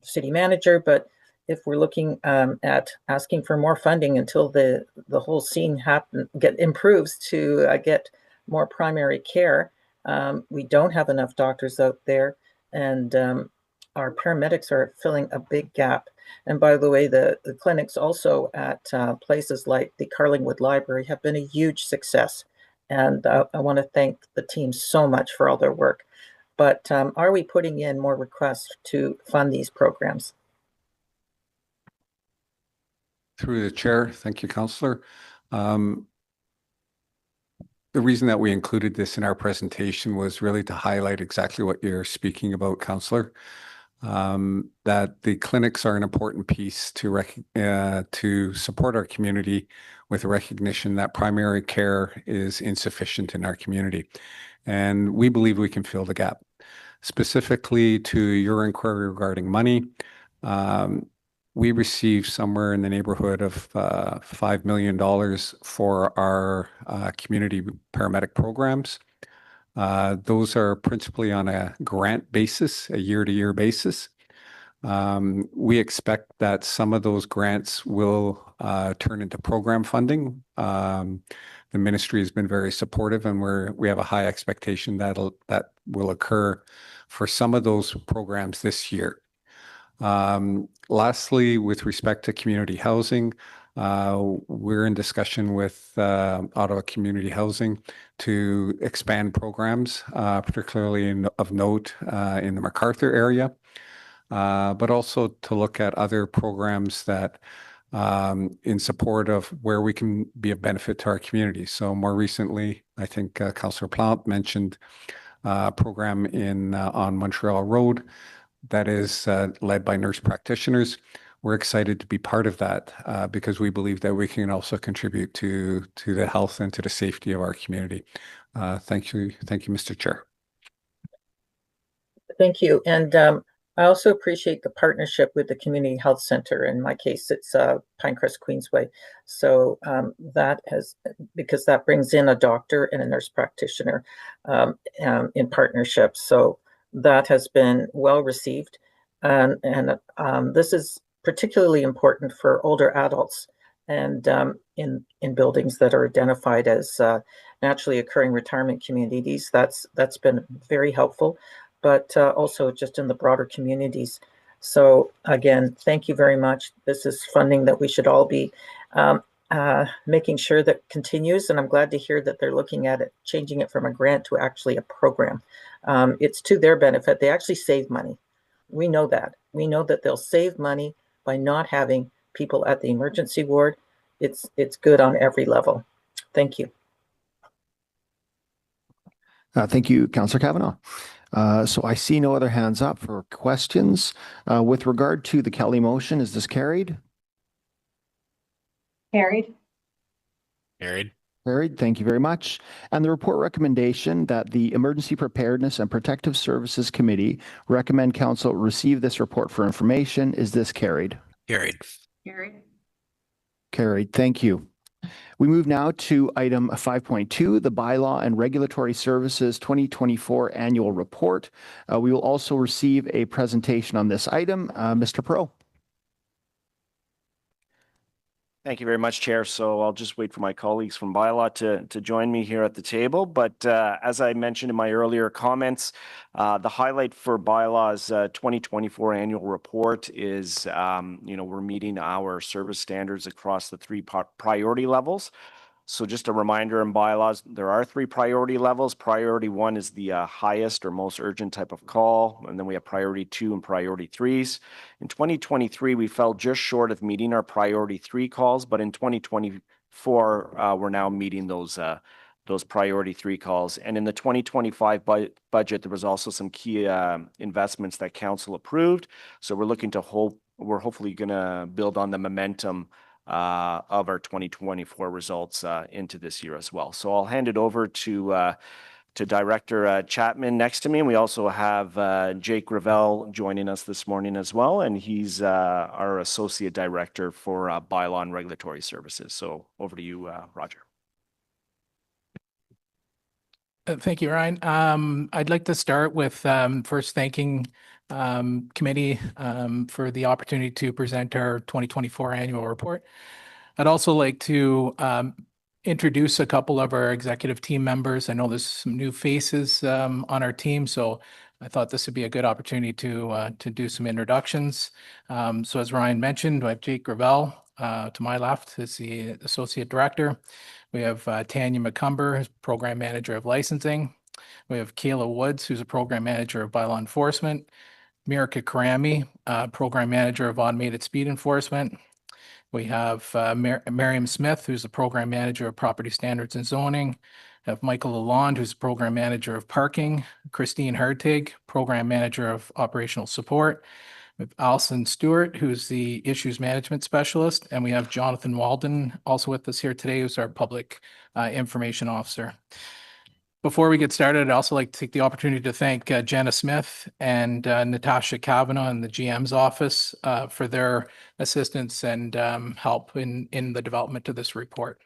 city manager, but if we're looking at asking for more funding until the whole scene improves to get more primary care, we don't have enough doctors out there, and our paramedics are filling a big gap. And by the way, the clinics also at places like the Carlingwood Library have been a huge success. And I want to thank the team so much for all their work. But are we putting in more requests to fund these programs? Through the chair, thank you, Councillor. The reason that we included this in our presentation was really to highlight exactly what you're speaking about, Councillor. That the clinics are an important piece to support our community with a recognition that primary care is insufficient in our community. And we believe we can fill the gap. Specifically to your inquiry regarding money, we received somewhere in the neighborhood of $5 million for our community paramedic programs. Those are principally on a grant basis, a year-to-year basis. We expect that some of those grants will turn into program funding. The ministry has been very supportive, and we have a high expectation that will occur for some of those programs this year. Lastly, with respect to community housing, we're in discussion with Ottawa Community Housing to expand programs, particularly of note in the MacArthur area, but also to look at other programs that in support of where we can be of benefit to our community. So more recently, I think Councillor Plante mentioned a program on Montreal Road that is led by nurse practitioners. We're excited to be part of that because we believe that we can also contribute to the health and to the safety of our community. Thank you, Mr. Chair. Thank you. And I also appreciate the partnership with the Community Health Center. In my case, it's Pinecrest Queensway. So because that brings in a doctor and a nurse practitioner in partnership. So that has been well received. And this is particularly important for older adults and in buildings that are identified as naturally occurring retirement communities. That's been very helpful, but also just in the broader communities. So again, thank you very much. This is funding that we should all be making sure that continues. And I'm glad to hear that they're looking at it, changing it from a grant to actually a program. It's to their benefit. They actually save money. We know that. We know that they'll save money by not having people at the emergency ward. It's good on every level. Thank you. Thank you, Councillor Kavanagh. So I see no other hands up for questions. With regard to the Kelly motion, is this carried? Carried. Carried. Carried. Thank you very much. And the report recommendation that the Emergency Preparedness and Protective Services Committee recommend Council receive this report for information. Is this carried? Carried. Carried. Carried. Thank you. We move now to item 5.2, the Bylaw and Regulatory Services 2024 Annual Report. We will also receive a presentation on this item. Mr. Pro. Thank you very much, Chair. So I'll just wait for my colleagues from Bylaw to join me here at the table. But as I mentioned in my earlier comments, the highlight for Bylaw's 2024 annual report is, we're meeting our service standards across the three priority levels. So just a reminder in bylaws, there are three priority levels. Priority 1 is the highest or most urgent type of call. And then we have priority 2 and priority 3s. In 2023, we fell just short of meeting our priority 3 calls, but in 2024, we're now meeting those priority 3 calls. And in the 2025 budget, there was also some key investments that council approved. So we're hopefully going to build on the momentum of our 2024 results into this year as well. So I'll hand it over to Director Chapman next to me. And we also have Jake Gravel joining us this morning as well. And he's our Associate Director for Bylaw and Regulatory Services. So over to you, Roger. Thank you, Ryan. I'd like to start with first thanking committee for the opportunity to present our 2024 annual report. I'd also like to introduce a couple of our executive team members. I know there's some new faces on our team, so I thought this would be a good opportunity to do some introductions. So as Ryan mentioned, I have Jake Gravel to my left is the Associate Director. We have Tanya McCumber, who's Program Manager of Licensing. We have Kayla Woods, who's a Program Manager of Bylaw Enforcement. Mirka Karami, Program Manager of Automated Speed Enforcement. We have Miriam Smith, who's the Program Manager of Property Standards and Zoning. We have Michael Lalonde, who's Program Manager of Parking. Christine Hartig, Program Manager of Operational Support. We have Alison Stewart, who's the Issues Management Specialist. And we have Jonathan Walden, also with us here today, who's our Public Information Officer. Before we get started, I'd also like to take the opportunity to thank Jenna Smith and Natasha Kavanaugh in the GM's office for their assistance and help in the development of this report.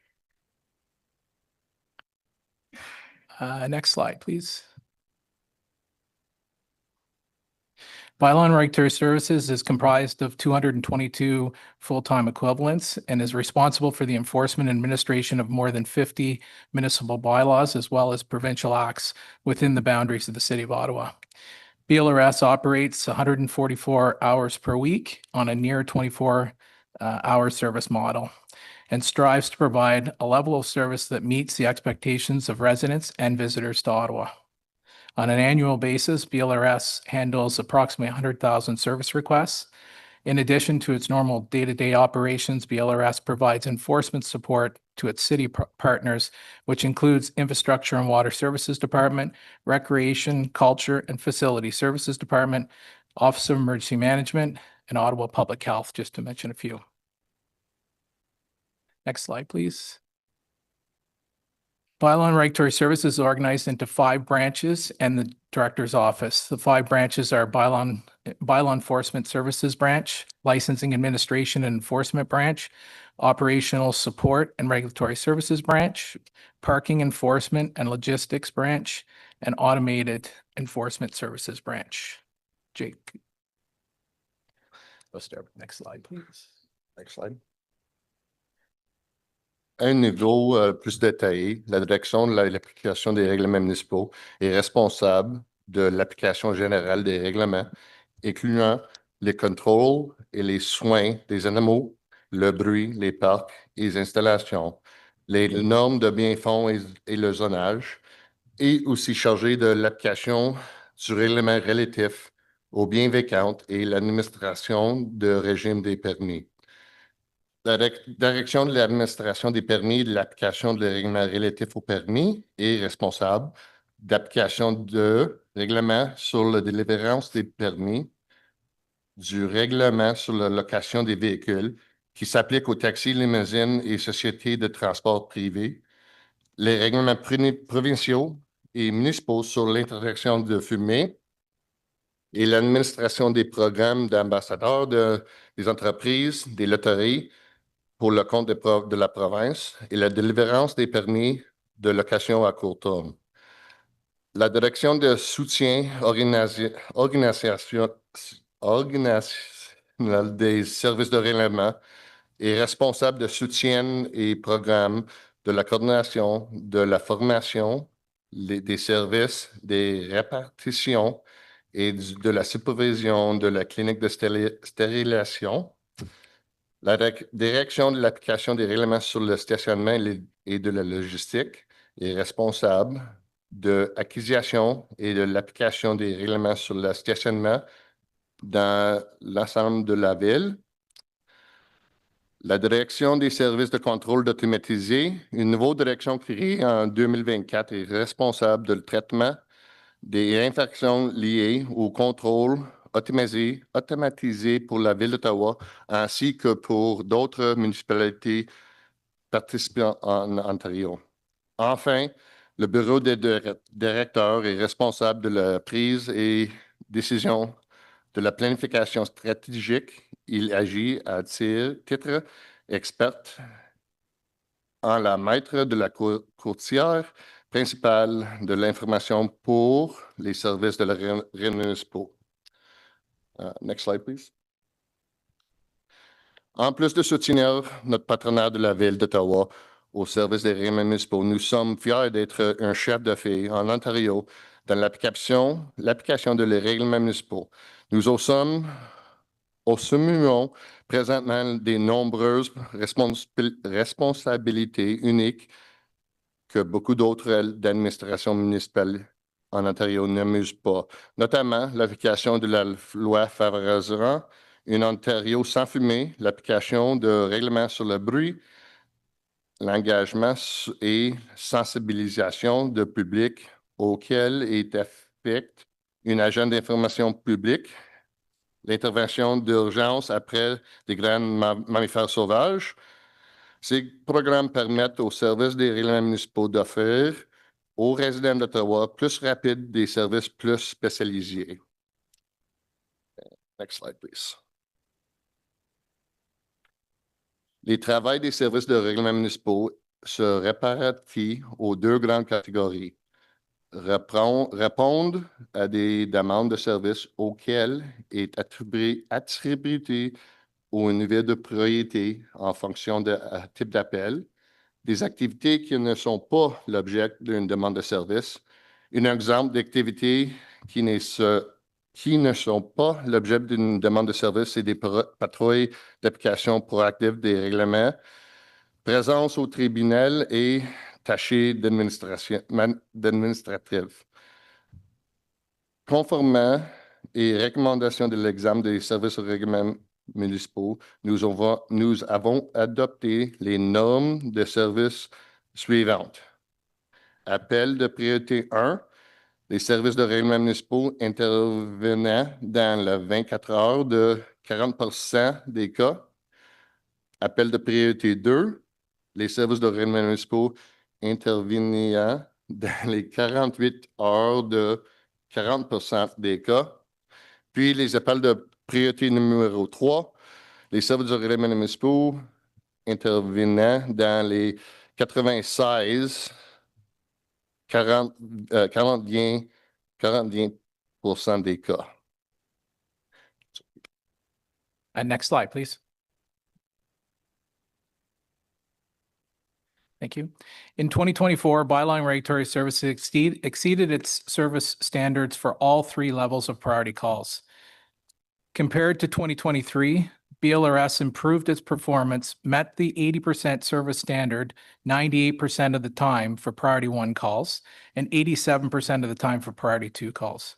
Next slide, please. Bylaw and Regulatory Services is comprised of 222 full-time equivalents and is responsible for the enforcement and administration of more than 50 municipal bylaws as well as provincial acts within the boundaries of the City of Ottawa. BLRS operates 144 hours per week on a near 24-hour service model and strives to provide a level of service that meets the expectations of residents and visitors to Ottawa. On an annual basis, BLRS handles approximately 100,000 service requests. In addition to its normal day-to-day operations, BLRS provides enforcement support to its city partners, which includes Infrastructure and Water Services Department, Recreation, Culture, and Facility Services Department, Office of Emergency Management, and Ottawa Public Health, just to mention a few. Next slide, please. Bylaw and Regulatory Services is organized into 5 branches and the Director's Office. The 5 branches are Bylaw Enforcement Services Branch, Licensing Administration and Enforcement Branch, Operational Support and Regulatory Services Branch, Parking Enforcement and Logistics Branch, and Automated Enforcement Services Branch. Jake. Let's start with next slide, please. Next slide. À un niveau plus détaillé, la direction de l'application des règlements municipaux est responsable de l'application générale des règlements, incluant les contrôles et les soins des animaux, le bruit, les parcs et les installations, les normes de biens-fonds et le zonage, et aussi chargé de l'application du règlement relatif aux biens vacants et l'administration de régime des permis. La direction de l'administration des permis et de l'application des règlements relatifs aux permis est responsable d'application de règlements sur la délivrance des permis, du règlement sur la location des véhicules qui s'applique aux taxis, limousines et sociétés de transport privés, les règlements provinciaux et municipaux sur l'interdiction de fumée et l'administration des programmes d'ambassadeurs des entreprises, des loteries, pour le compte de la province et la délivrance des permis de location à court terme. La direction de soutien organisationnel des services de règlement est responsable de soutien et programmes de la coordination, de la formation, des services, des répartitions et de la supervision de la clinique de stérilisation. La direction de l'application des règlements sur le stationnement et de la logistique est responsable de l'acquisition et de l'application des règlements sur le stationnement dans l'ensemble de la ville. La direction des services de contrôle automatisé, une nouvelle direction créée en 2024, est responsable du traitement des infractions liées au contrôle automatisé pour la Ville d'Ottawa ainsi que pour d'autres municipalités participant en Ontario. Enfin, le bureau des directeurs est responsable de la prise et décision de la planification stratégique. Il agit à titre expert en la maître de la courtière principale de l'information pour les services de la municipaux. Next slide, please. En plus de soutenir notre partenaire de la Ville d'Ottawa au service des règlements municipaux, nous sommes fiers d'être un chef de file en Ontario dans l'application de les règlements municipaux. Nous assumons présentement de nombreuses responsabilités uniques que beaucoup d'autres administrations municipales en Ontario ne mesurent pas, notamment l'application de la loi favorisant une Ontario sans fumée, l'application de règlements sur le bruit, l'engagement et sensibilisation de public auquel est affecté une agent d'information publique, l'intervention d'urgence après des grands mammifères sauvages. Ces programmes permettent aux services des règlements municipaux d'offrir aux résidents d'Ottawa plus rapide des services plus spécialisés. Next slide, please. Les travaux des services de règlement municipaux se répartissent aux deux grandes catégories. Répondre à des demandes de services auxquelles est attribué au niveau de priorité en fonction de type d'appel, des activités qui ne sont pas l'objet d'une demande de service. Un exemple d'activités qui ne sont pas l'objet d'une demande de service, c'est des patrouilles d'application proactive des règlements, présence au tribunal et tâches administratives. Conformément aux recommandations de l'examen des services aux règlements municipaux, nous avons adopté les normes de services suivantes. Appel de priorité 1, les services de règlement municipaux intervenant dans le 24 heures de 40% des cas. Appel de priorité 2, les services de règlement municipaux intervenant dans les 48 heures de 40% des cas. Puis les appels de priorité numéro 3, les services de règlement municipaux intervenant dans les 40% des cas. Next slide, please. Thank you. In 2024, bylaw and regulatory services exceeded its service standards for all three levels of priority calls. Compared to 2023, BLRS improved its performance, met the 80% service standard 98% of the time for priority 1 calls and 87% of the time for priority 2 calls.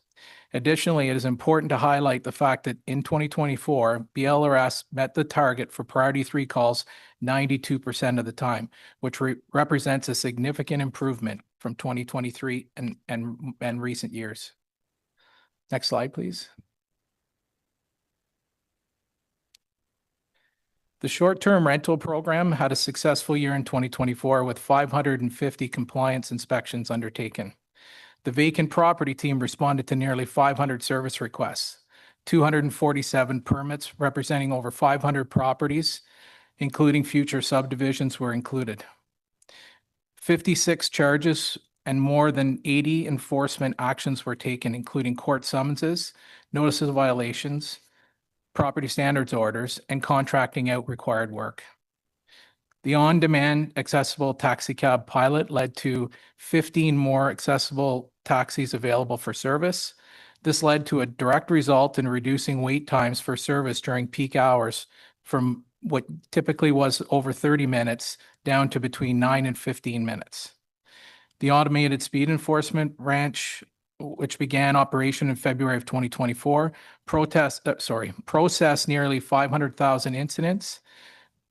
Additionally, it is important to highlight the fact that in 2024, BLRS met the target for priority 3 calls 92% of the time, which represents a significant improvement from 2023 and recent years. Next slide, please. The short-term rental program had a successful year in 2024 with 550 compliance inspections undertaken. The vacant property team responded to nearly 500 service requests. 247 permits representing over 500 properties, including future subdivisions, were included. 56 charges and more than 80 enforcement actions were taken, including court summonses, notices of violations, property standards orders, and contracting out required work. The on-demand accessible taxi cab pilot led to 15 more accessible taxis available for service. This led to a direct result in reducing wait times for service during peak hours from what typically was over 30 minutes down to between 9 and 15 minutes. The automated speed enforcement branch, which began operation in February of 2024, processed nearly 500,000 incidents.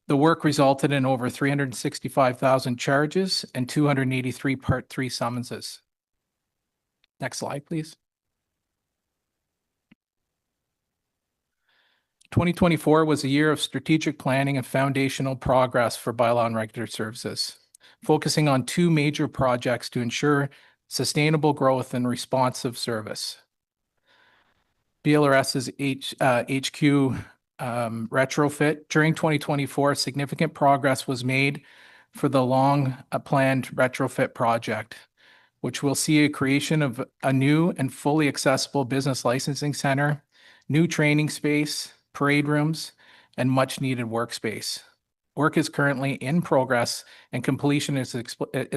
The work resulted in over 365,000 charges and 283 Part 3 summonses. Next slide, please. 2024 was a year of strategic planning and foundational progress for bylaw and regulatory services, focusing on 2 major projects to ensure sustainable growth and responsive service. BLRS's HQ retrofit. During 2024, significant progress was made for the long-planned retrofit project, which will see a creation of a new and fully accessible business licensing center, new training space, parade rooms, and much-needed workspace. Work is currently in progress and completion is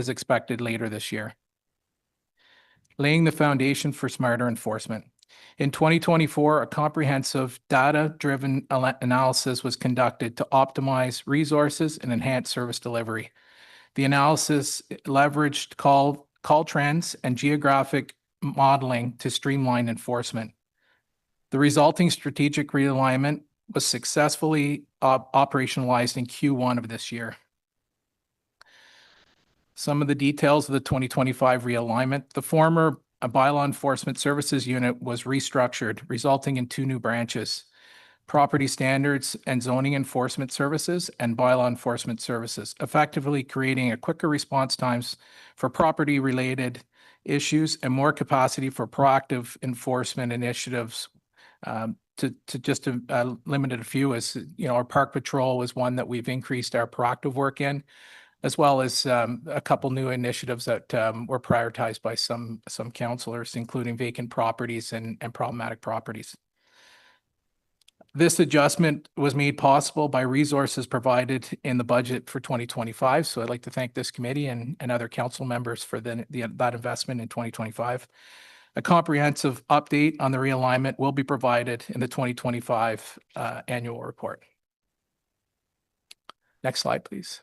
expected later this year. laying the foundation for smarter enforcement. In 2024, a comprehensive data-driven analysis was conducted to optimize resources and enhance service delivery. The analysis leveraged call trends and geographic modeling to streamline enforcement. The resulting strategic realignment was successfully operationalized in Q1 of this year. Some of the details of the 2025 realignment. The former Bylaw Enforcement Services Unit was restructured, resulting in 2 new branches: Property Standards and Zoning Enforcement Services and Bylaw Enforcement Services, effectively creating a quicker response times for property-related issues and more capacity for proactive enforcement initiatives. To just limit it a few, as you know, our Park Patrol was one that we've increased our proactive work in, as well as a couple new initiatives that were prioritized by some councillors, including vacant properties and problematic properties. This adjustment was made possible by resources provided in the budget for 2025. So I'd like to thank this committee and other council members for that investment in 2025. A comprehensive update on the realignment will be provided in the 2025 annual report. Next slide, please.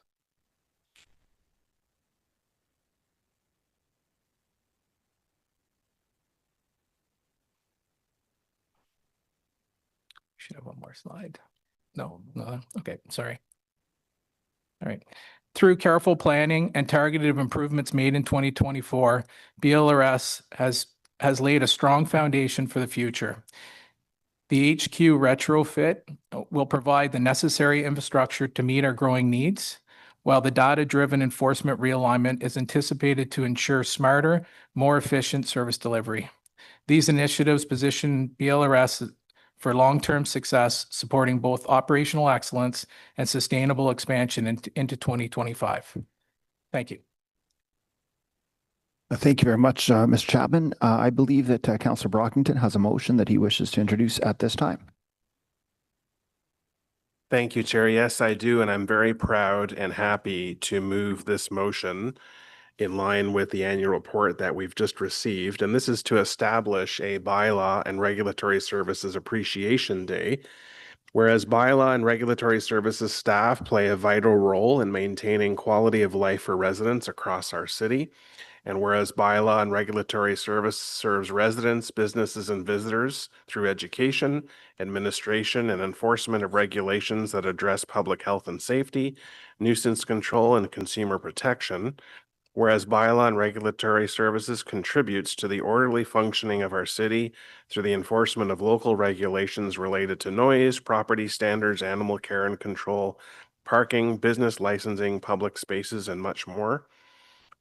Should have one more slide. No. Okay, sorry. All right. Through careful planning and targeted improvements made in 2024, BLRS has laid a strong foundation for the future. The HQ retrofit will provide the necessary infrastructure to meet our growing needs, while the data-driven enforcement realignment is anticipated to ensure smarter, more efficient service delivery. These initiatives position BLRS for long-term success, supporting both operational excellence and sustainable expansion into 2025. Thank you. Thank you very much, Mr. Chapman. I believe that Councillor Brockington has a motion that he wishes to introduce at this time. Thank you, Chair. Yes, I do, and I'm very proud and happy to move this motion in line with the annual report that we've just received. And this is to establish a Bylaw and Regulatory Services Appreciation Day, whereas Bylaw and Regulatory Services staff play a vital role in maintaining quality of life for residents across our city. And whereas Bylaw and Regulatory Service serves residents, businesses, and visitors through education, administration, and enforcement of regulations that address public health and safety, nuisance control, and consumer protection. Whereas Bylaw and Regulatory Services contributes to the orderly functioning of our city through the enforcement of local regulations related to noise, property standards, animal care and control, parking, business licensing, public spaces, and much more.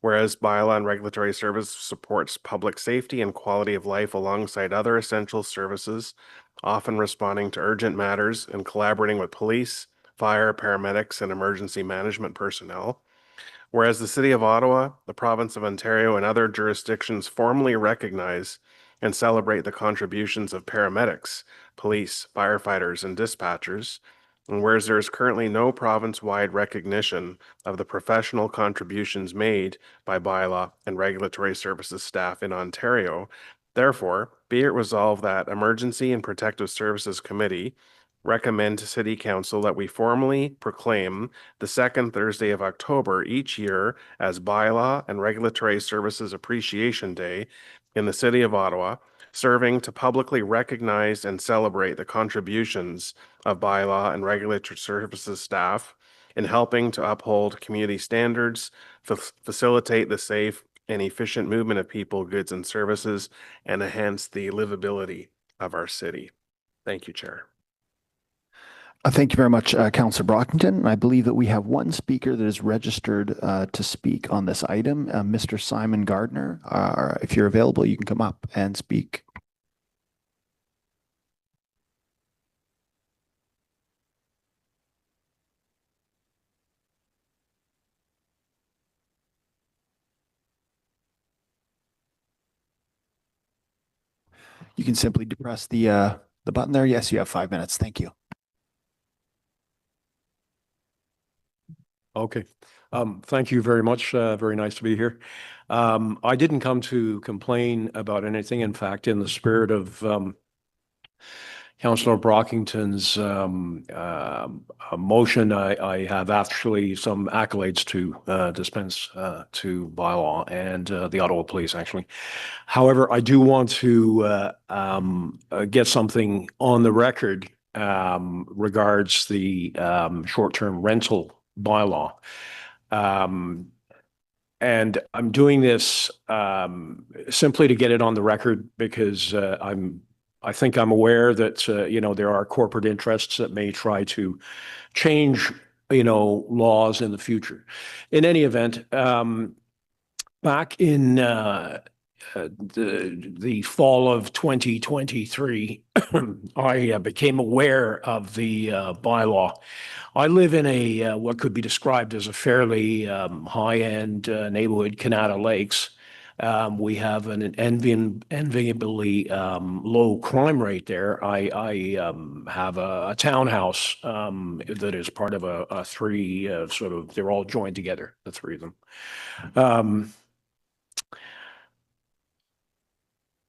Whereas Bylaw and Regulatory Service supports public safety and quality of life alongside other essential services, often responding to urgent matters and collaborating with police, fire, paramedics, and emergency management personnel. Whereas the City of Ottawa, the Province of Ontario, and other jurisdictions formally recognize and celebrate the contributions of paramedics, police, firefighters, and dispatchers, and whereas there is currently no province-wide recognition of the professional contributions made by Bylaw and Regulatory Services staff in Ontario, therefore, be it resolved that Emergency and Protective Services Committee recommend to City Council that we formally proclaim the second Thursday of October each year as Bylaw and Regulatory Services Appreciation Day in the City of Ottawa, serving to publicly recognize and celebrate the contributions of Bylaw and Regulatory Services staff in helping to uphold community standards, facilitate the safe and efficient movement of people, goods, and services, and enhance the livability of our city. Thank you, Chair. Thank you very much, Councillor Brockington. I believe that we have one speaker that is registered to speak on this item, Mr. Simon Gardner. If you're available, you can come up and speak. You can simply depress the button there. Yes, you have 5 minutes. Thank you. Okay. Thank you very much. Very nice to be here. I didn't come to complain about anything. In fact, in the spirit of Councillor Brockington's motion, I have actually some accolades to dispense to bylaw and the Ottawa Police, actually. However, I do want to get something on the record regards the short-term rental bylaw. And I'm doing this simply to get it on the record because I think I'm aware that, you know, there are corporate interests that may try to change, you know, laws in the future. In any event, back in the fall of 2023, I became aware of the bylaw. I live in a what could be described as a fairly high-end neighborhood, Canada Lakes. We have an enviably low crime rate there. I have a townhouse that is part of a three sort of, they're all joined together, the three of them.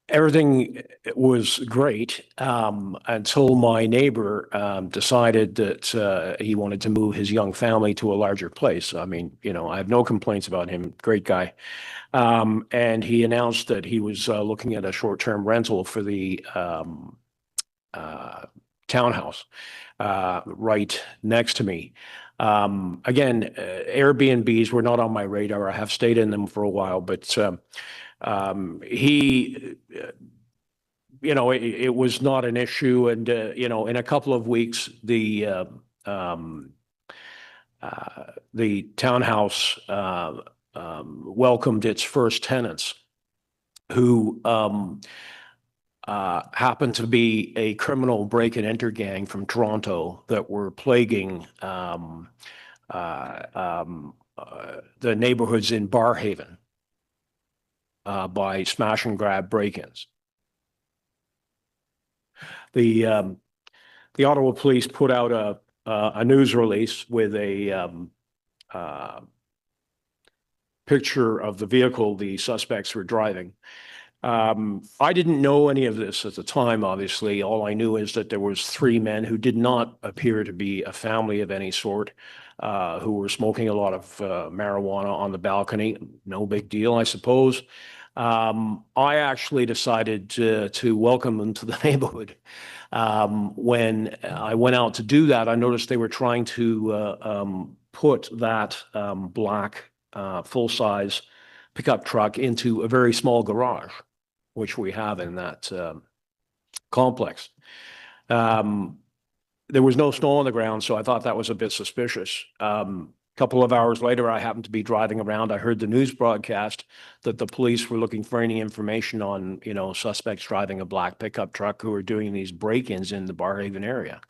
Everything was great until my neighbor decided that he wanted to move his young family to a larger place. I mean, you know, I have no complaints about him, great guy. And he announced that he was looking at a short-term rental for the townhouse right next to me. Again, Airbnbs were not on my radar. I have stayed in them for a while, but he, you know, it was not an issue. And, you know, in a couple of weeks, the townhouse welcomed its first tenants who happened to be a criminal break-and-enter gang from Toronto that were plaguing the neighborhoods in Barrhaven by smash and grab break-ins. The Ottawa Police put out a news release with a picture of the vehicle the suspects were driving. I didn't know any of this at the time, obviously. All I knew is that there was three men who did not appear to be a family of any sort, who were smoking a lot of marijuana on the balcony. No big deal, I suppose. I actually decided to welcome them to the neighborhood. When I went out to do that, I noticed they were trying to put that black full-size pickup truck into a very small garage, which we have in that complex. There was no snow on the ground, so I thought that was a bit suspicious. Couple of hours later, I happened to be driving around. I heard the news broadcast that the police were looking for any information on, you know, suspects driving a black pickup truck who were doing these break-ins in the Barrhaven area.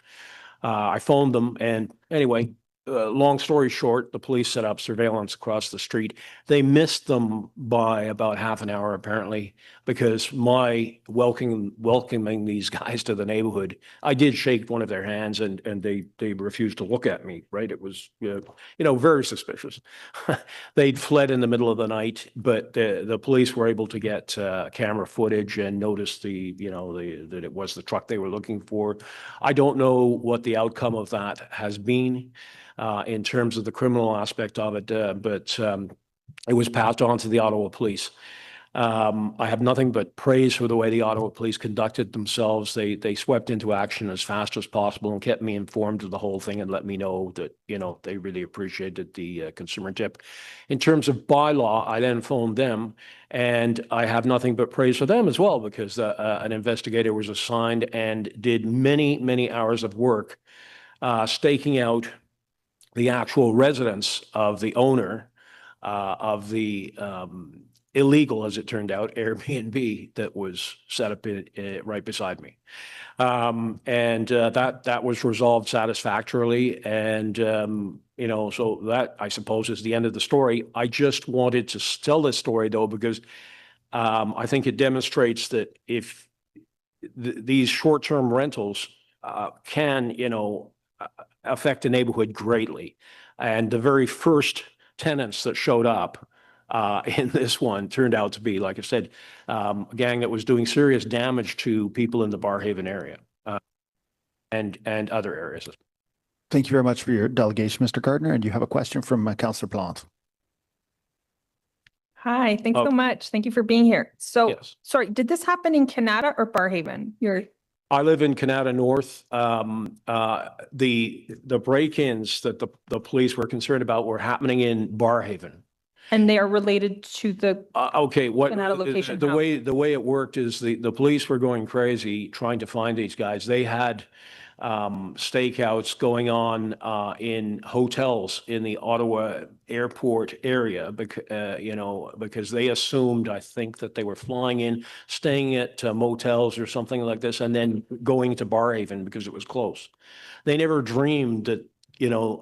I phoned them, and anyway, long story short, the police set up surveillance across the street. They missed them by about half an hour, apparently, because my welcoming these guys to the neighborhood, I did shake one of their hands, and they refused to look at me, right? It was, you know, very suspicious. They'd fled in the middle of the night, but the police were able to get camera footage and notice you know, that it was the truck they were looking for. I don't know what the outcome of that has been. In terms of the criminal aspect of it, but it was passed on to the Ottawa Police. I have nothing but praise for the way the Ottawa Police conducted themselves. They swept into action as fast as possible and kept me informed of the whole thing and let me know that, you know, they really appreciated the consumer tip. In terms of bylaw, I then phoned them, and I have nothing but praise for them as well, because an investigator was assigned and did many, many hours of work staking out the actual residence of the owner of the illegal, as it turned out, Airbnb that was set up right beside me. And that was resolved satisfactorily. And, you know, so that, I suppose, is the end of the story. I just wanted to tell this story, though, because I think it demonstrates that if these short-term rentals can, you know, affect a neighborhood greatly. And the very first tenants that showed up in this one turned out to be, like I said, a gang that was doing serious damage to people in the Barrhaven area and other areas. Thank you very much for your delegation, Mr. Gardner. And you have a question from Councillor Plante. Hi, thanks Oh. so much. Thank you for being here. So, Yes. sorry, did this happen in Canada or Barrhaven? I live in Canada North. The break-ins that the police were concerned about were happening in Barrhaven. And they are related to the, Okay, what Canada location, the how? way it worked is the police were going crazy trying to find these guys. They had stakeouts going on in hotels in the Ottawa airport area because they assumed, I think, that they were flying in, staying at motels or something like this, and then going to Barrhaven because it was close. They never dreamed that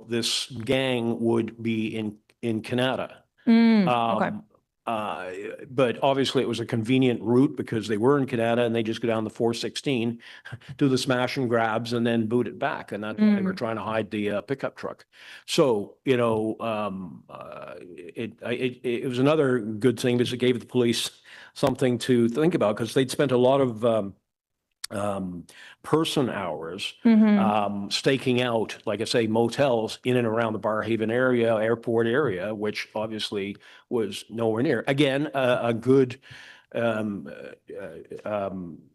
this gang would be in Canada. okay. But obviously it was a convenient route because they were in Canada and they just go down the 416, do the smash and grabs and then boot it back. And that's why they were trying to hide the pickup truck. So, it was another good thing because it gave the police something to think about because they'd spent a lot of person hours staking out, like I say, motels in and around the Barrhaven area, airport area, which obviously was nowhere near. Again, a good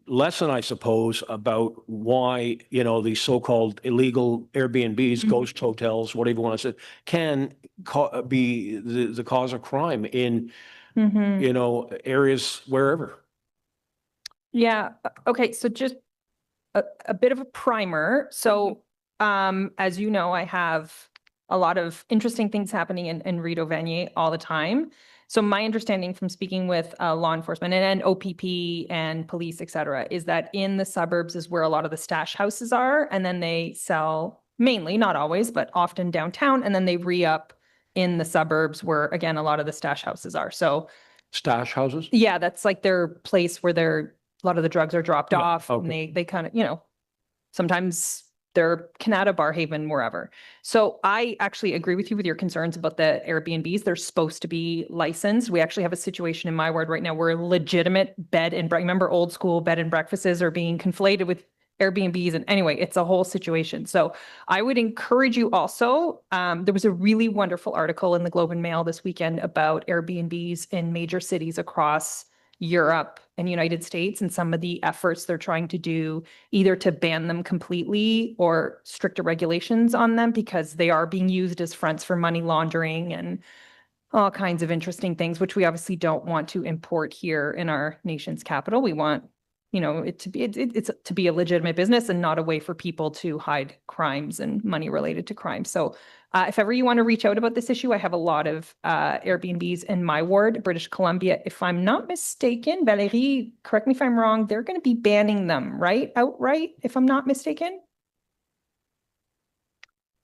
lesson, I suppose, about why, these so-called illegal Airbnbs, ghost hotels, whatever you want to say, can be the cause of crime in, areas wherever. Yeah. Okay. So just a bit of a primer. So, as you know, I have a lot of interesting things happening in Rideau Vanier all the time. So my understanding from speaking with law enforcement and OPP and police, et cetera, is that in the suburbs is where a lot of the stash houses are. And then they sell mainly, not always, but often downtown. And then they re-up in the suburbs where, again, a lot of the stash houses are. So Stash houses? yeah, that's like their place where a lot of the drugs are dropped Yeah, off and okay. they kind of, sometimes they're Canada, Barrhaven, wherever. So I actually agree with you with your concerns about the Airbnbs. They're supposed to be licensed. We actually have a situation in my ward right now where legitimate remember old school bed and breakfasts are being conflated with Airbnbs. And anyway, it's a whole situation. So I would encourage you also, there was a really wonderful article in the Globe and Mail this weekend about Airbnbs in major cities across Europe and United States and some of the efforts they're trying to do either to ban them completely or stricter regulations on them because they are being used as fronts for money laundering and all kinds of interesting things, which we obviously don't want to import here in our nation's capital. We want, it to be, it's to be a legitimate business and not a way for people to hide crimes and money related to crime. So if ever you want to reach out about this issue, I have a lot of Airbnbs in my ward, British Columbia. If I'm not mistaken, Valérie, correct me if I'm wrong, they're going to be banning them, right? Outright, if I'm not mistaken?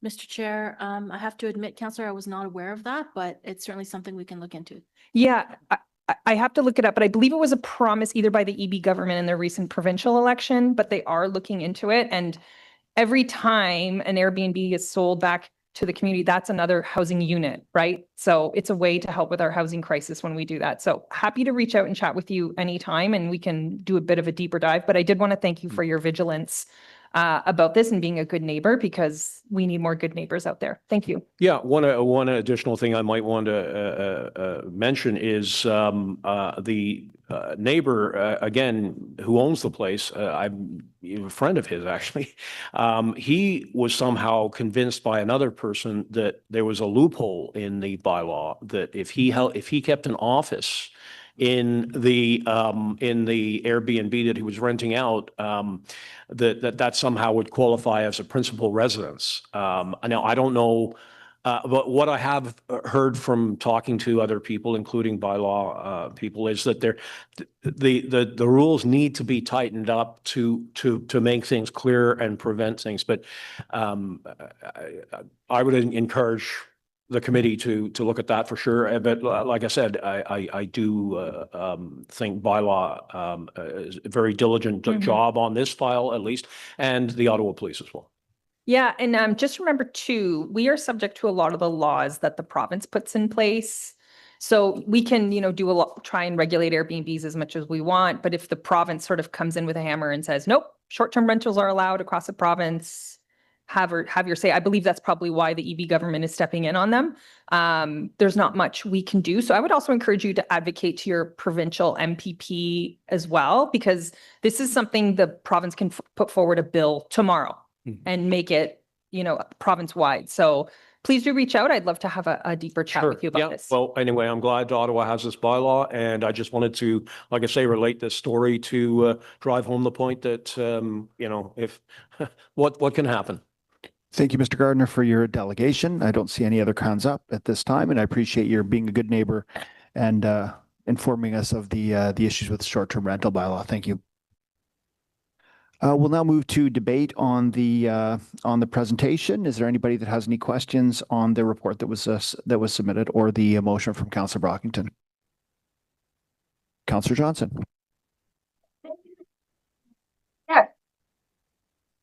Mr. Chair, I have to admit, Councillor, I was not aware of that, but it's certainly something we can look into. Yeah, I have to look it up, but I believe it was a promise either by the EB government in their recent provincial election, but they are looking into it. And every time an Airbnb is sold back to the community, that's another housing unit, right? So it's a way to help with our housing crisis when we do that. So happy to reach out and chat with you anytime and we can do a bit of a deeper dive. But I did want to thank you for your vigilance about this and being a good neighbor because we need more good neighbors out there. Thank you. Yeah, one additional thing I might want to mention is the neighbor, again, who owns the place. I'm a friend of his, actually. He was somehow convinced by another person that there was a loophole in the bylaw that if he kept an office in the Airbnb that he was renting out, that somehow would qualify as a principal residence. Now, I don't know, but what I have heard from talking to other people, including bylaw people, is that the rules need to be tightened up to make things clear and prevent things. But I would encourage the committee to look at that for sure. But like I said, I do think bylaw is a very diligent job on this file at least, and the Ottawa Police as well. Yeah, and just remember too, we are subject to a lot of the laws that the province puts in place. So we can, do a lot, try and regulate Airbnbs as much as we want, but if the province sort of comes in with a hammer and says, nope, short-term rentals are allowed across the province, have your say. I believe that's probably why the EB government is stepping in on them. There's not much we can do. So I would also encourage you to advocate to your provincial MPP as well, because this is something the province can put forward a bill tomorrow and make it, province-wide. So please do reach out. I'd love to have a deeper chat with you about this. Well, anyway, I'm glad Ottawa has this bylaw, and I just wanted to, like I say, relate this story to drive home the point that, if what can happen. Thank you, Mr. Gardner, for your delegation. I don't see any other hands up at this time, and I appreciate your being a good neighbor and informing us of the issues with the short-term rental bylaw. Thank you. We'll now move to debate on the presentation. Is there anybody that has any questions on the report that was submitted or the motion from Councillor Brockington? Councillor Johnson. Yeah.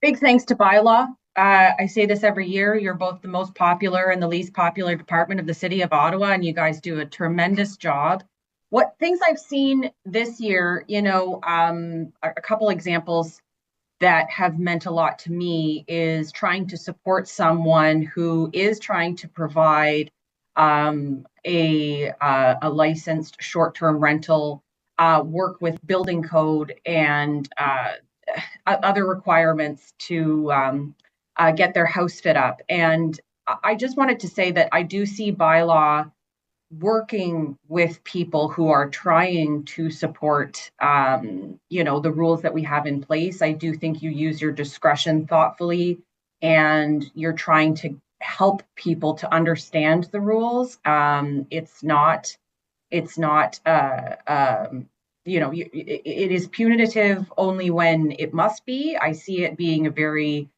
Big thanks to bylaw. I say this every year. You're both the most popular and the least popular department of the city of Ottawa, and you guys do a tremendous job. What things I've seen this year, a couple examples that have meant a lot to me is trying to support someone who is trying to provide a licensed short-term rental, work with building code and other requirements to get their house fit up. And I just wanted to say that I do see bylaw working with people who are trying to support, the rules that we have in place. I do think you use your discretion thoughtfully, and you're trying to help people to understand the rules. It is punitive only when it must be. I see it being a very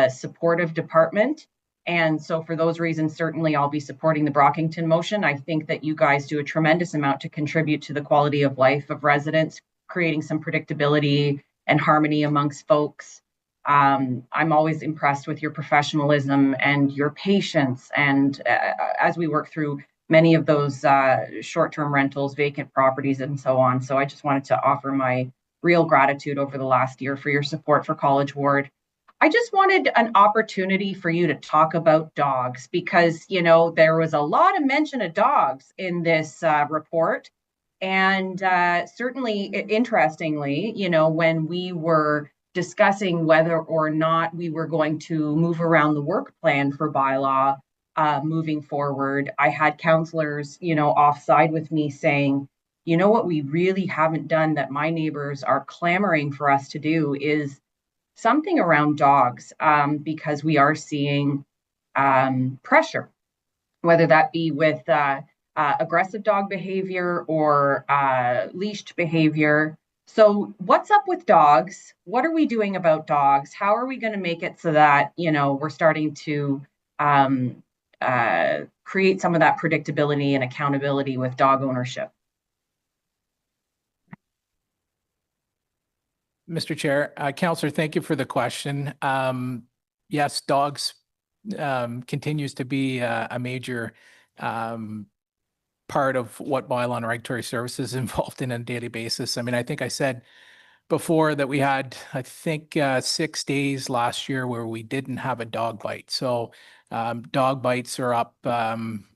supportive department. And so for those reasons, certainly I'll be supporting the Brockington motion. I think that you guys do a tremendous amount to contribute to the quality of life of residents, creating some predictability and harmony amongst folks. I'm always impressed with your professionalism and your patience. And as we work through many of those short-term rentals, vacant properties, and so on. So I just wanted to offer my real gratitude over the last year for your support for College Ward. I just wanted an opportunity for you to talk about dogs because, there was a lot of mention of dogs in this report. And certainly, interestingly, when we were discussing whether or not we were going to move around the work plan for bylaw moving forward, I had councillors, offside with me saying, what we really haven't done that my neighbors are clamoring for us to do is something around dogs, because we are seeing pressure, whether that be with aggressive dog behavior or leashed behavior. So what's up with dogs? What are we doing about dogs? How are we going to make it so that, we're starting to create some of that predictability and accountability with dog ownership? Mr. Chair, Councillor, thank you for the question. Yes, dogs continues to be a major part of what bylaw and regulatory services is involved in on a daily basis. I mean, I think I said before that we had, 6 days last year where we didn't have a dog bite. So dog bites are up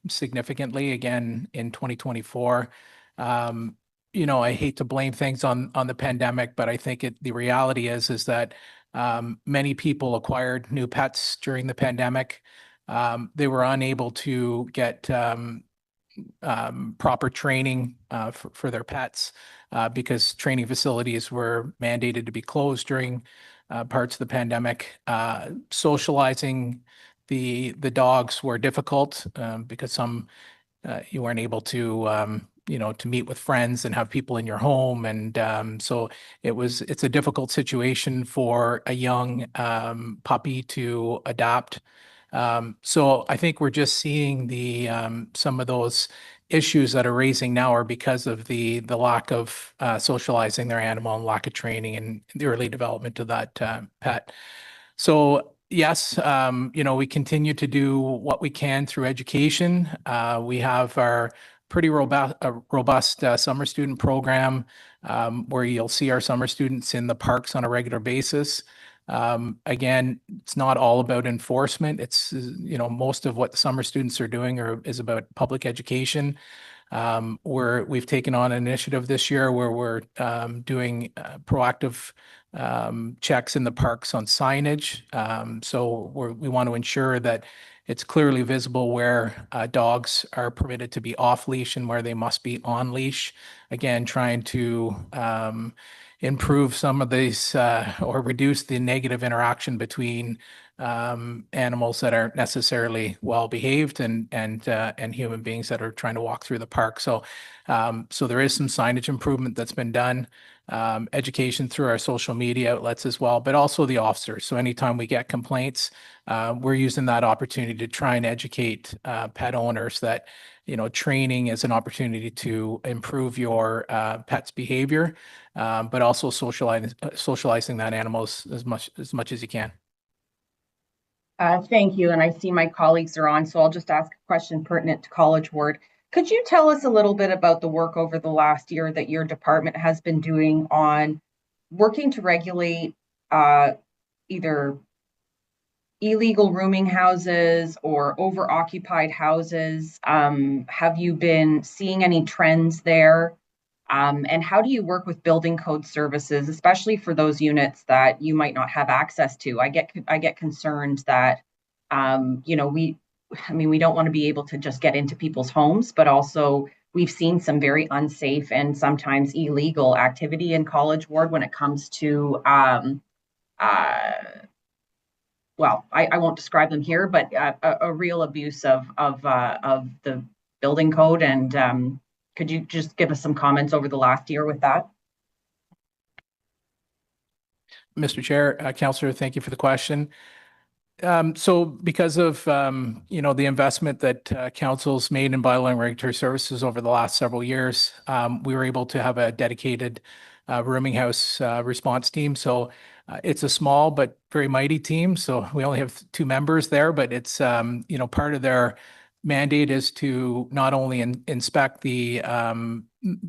significantly again in 2024. I hate to blame things on the pandemic, but I think the reality is that many people acquired new pets during the pandemic. They were unable to get proper training for their pets because training facilities were mandated to be closed during parts of the pandemic. Socializing the dogs were difficult because some you weren't able to to meet with friends and have people in your home. And so it's a difficult situation for a young puppy to adopt. So I think we're just seeing some of those issues that are raising now are because of the lack of socializing their animal and lack of training and the early development of that pet. So Yes, we continue to do what we can through education. We have our pretty robust summer student program where you'll see our summer students in the parks on a regular basis. Again, it's not all about enforcement. It's, most of what the summer students are doing is about public education. We've taken on an initiative this year where we're doing proactive checks in the parks on signage. So we want to ensure that it's clearly visible where dogs are permitted to be off leash and where they must be on leash. Again, trying to improve some of these or reduce the negative interaction between animals that aren't necessarily well behaved and human beings that are trying to walk through the park. So there is some signage improvement that's been done, education through our social media outlets as well, but also the officers. So anytime we get complaints, we're using that opportunity to try and educate pet owners that training is an opportunity to improve your pet's behavior, but also socializing that animals as much as you can. Thank you. And I see my colleagues are on, so I'll just ask a question pertinent to College Ward. Could you tell us a little bit about the work over the last year that your department has been doing on working to regulate either illegal rooming houses or overoccupied houses? Have you been seeing any trends there? And how do you work with building code services, especially for those units that you might not have access to? I get concerned that, we don't want to be able to just get into people's homes, but also we've seen some very unsafe and sometimes illegal activity in College Ward when it comes to, well, I won't describe them here, but a real abuse of the building code. And could you just give us some comments over the last year with that? Mr. Chair, Councillor, thank you for the question. So because of, the investment that council's made in bylaw and regulatory services over the last several years, we were able to have a dedicated rooming house response team. So it's a small but very mighty team. So we only have 2 members there, but it's, part of their mandate is to not only inspect the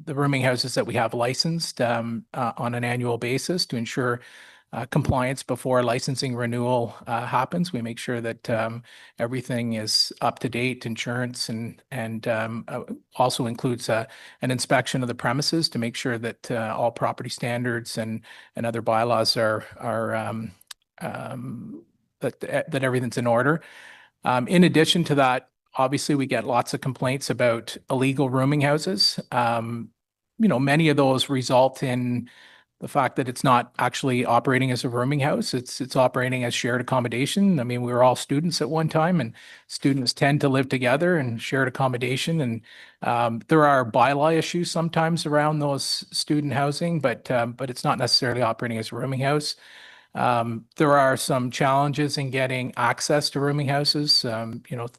rooming houses that we have licensed on an annual basis to ensure compliance before licensing renewal happens. We make sure that everything is up to date, insurance, and also includes an inspection of the premises to make sure that all property standards and other bylaws are that everything's in order. In addition to that, obviously we get lots of complaints about illegal rooming houses. Many of those result in the fact that it's not actually operating as a rooming house. It's operating as shared accommodation. I mean, we were all students at one time, and students tend to live together and shared accommodation. And there are bylaw issues sometimes around those student housing, but it's not necessarily operating as a rooming house. There are some challenges in getting access to rooming houses.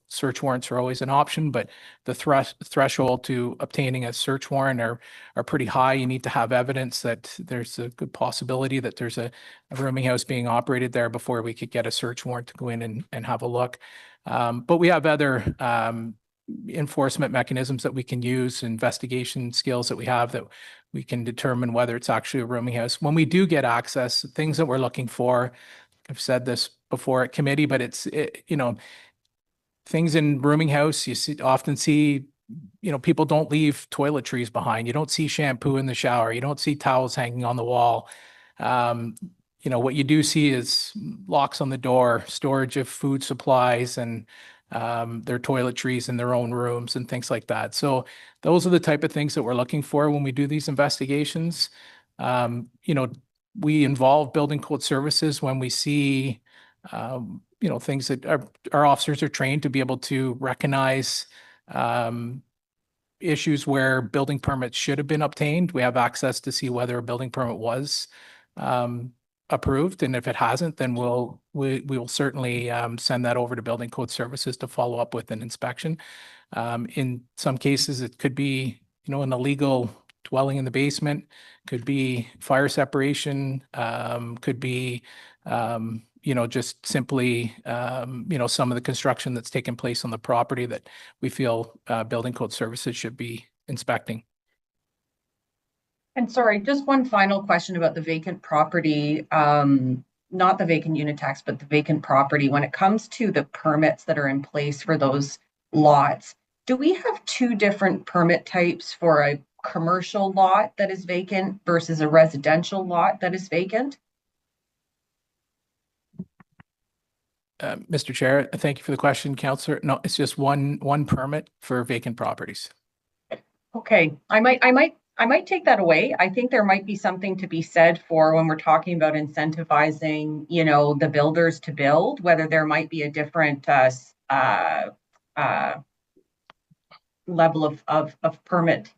Search warrants are always an option, but the threshold to obtaining a search warrant are pretty high. You need to have evidence that there's a good possibility that there's a rooming house being operated there before we could get a search warrant to go in and have a look. But we have other enforcement mechanisms that we can use, investigation skills that we have that we can determine whether it's actually a rooming house. When we do get access, things that we're looking for, I've said this before at committee, but things in rooming house, often see, people don't leave toiletries behind. You don't see shampoo in the shower. You don't see towels hanging on the wall. What you do see is locks on the door, storage of food supplies, and their toiletries in their own rooms and things like that. So those are the type of things that we're looking for when we do these investigations. We involve building code services when we see, things that our officers are trained to be able to recognize issues where building permits should have been obtained. We have access to see whether a building permit was approved, and if it hasn't, then we will certainly send that over to building code services to follow up with an inspection. In some cases, it could be an illegal dwelling in the basement, could be fire separation, could be just simply, some of the construction that's taken place on the property that we feel Building Code Services should be inspecting. And sorry, just one final question about the vacant property, not the vacant unit tax, but the vacant property. When it comes to the permits that are in place for those lots, do we have two different permit types for a commercial lot that is vacant versus a residential lot that is vacant? Mr. Chair, thank you for the question, Councillor. No, it's just one permit for vacant properties. Okay, I might take that away. I think there might be something to be said for when we're talking about incentivizing, the builders to build, whether there might be a different level of permit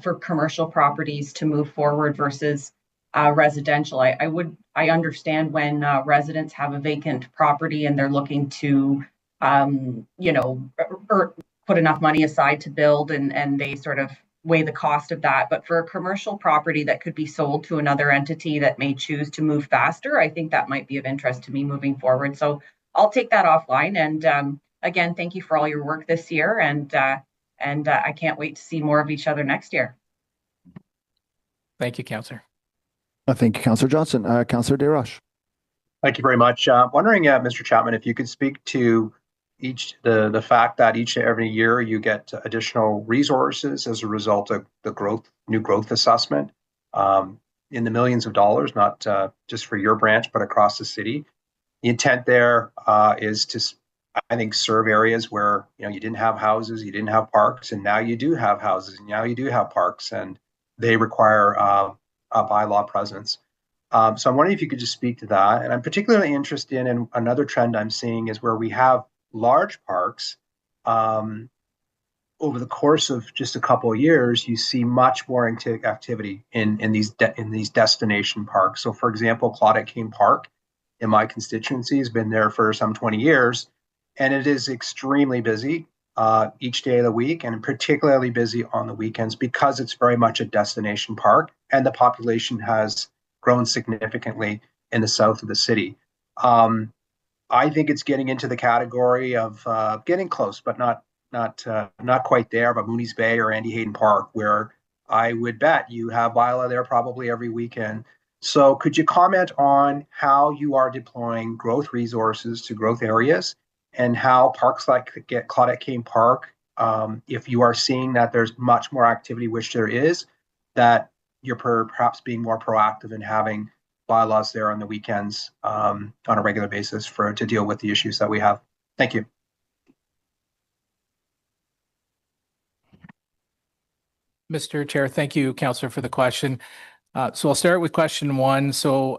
for commercial properties to move forward versus residential. I understand when residents have a vacant property and they're looking to, put enough money aside to build and they sort of weigh the cost of that. But for a commercial property that could be sold to another entity that may choose to move faster, I think that might be of interest to me moving forward. So I'll take that offline. And again, thank you for all your work this year. And I can't wait to see more of each other next year. Thank you, Councillor. Thank you, Councillor Johnson. Councillor DesRoches. Thank you very much. Wondering, Mr. Chapman, if you could speak to the fact that each and every year you get additional resources as a result of the new growth assessment in the millions of dollars, not just for your branch, but across the city. The intent there is to, I think, serve areas where you didn't have houses, you didn't have parks, and now you do have houses, and now you do have parks, and they require a bylaw presence. So I'm wondering if you could just speak to that. And I'm particularly interested in another trend I'm seeing is where we have large parks. Over the course of just a couple of years, you see much more activity in these destination parks. So, for example, Claudette King Park in my constituency has been there for some 20 years, and it is extremely busy each day of the week, and particularly busy on the weekends because it's very much a destination park, and the population has grown significantly in the south of the city. I think it's getting into the category of getting close, but not quite there, but Mooney's Bay or Andy Hayden Park, where I would bet you have bylaw there probably every weekend. So could you comment on how you are deploying growth resources to growth areas and how parks like Claudette King Park, if you are seeing that there's much more activity, which there is, that you're perhaps being more proactive in having bylaws there on the weekends on a regular basis to deal with the issues that we have. Thank you. Mr. Chair, thank you, Councillor, for the question. So I'll start with question one. So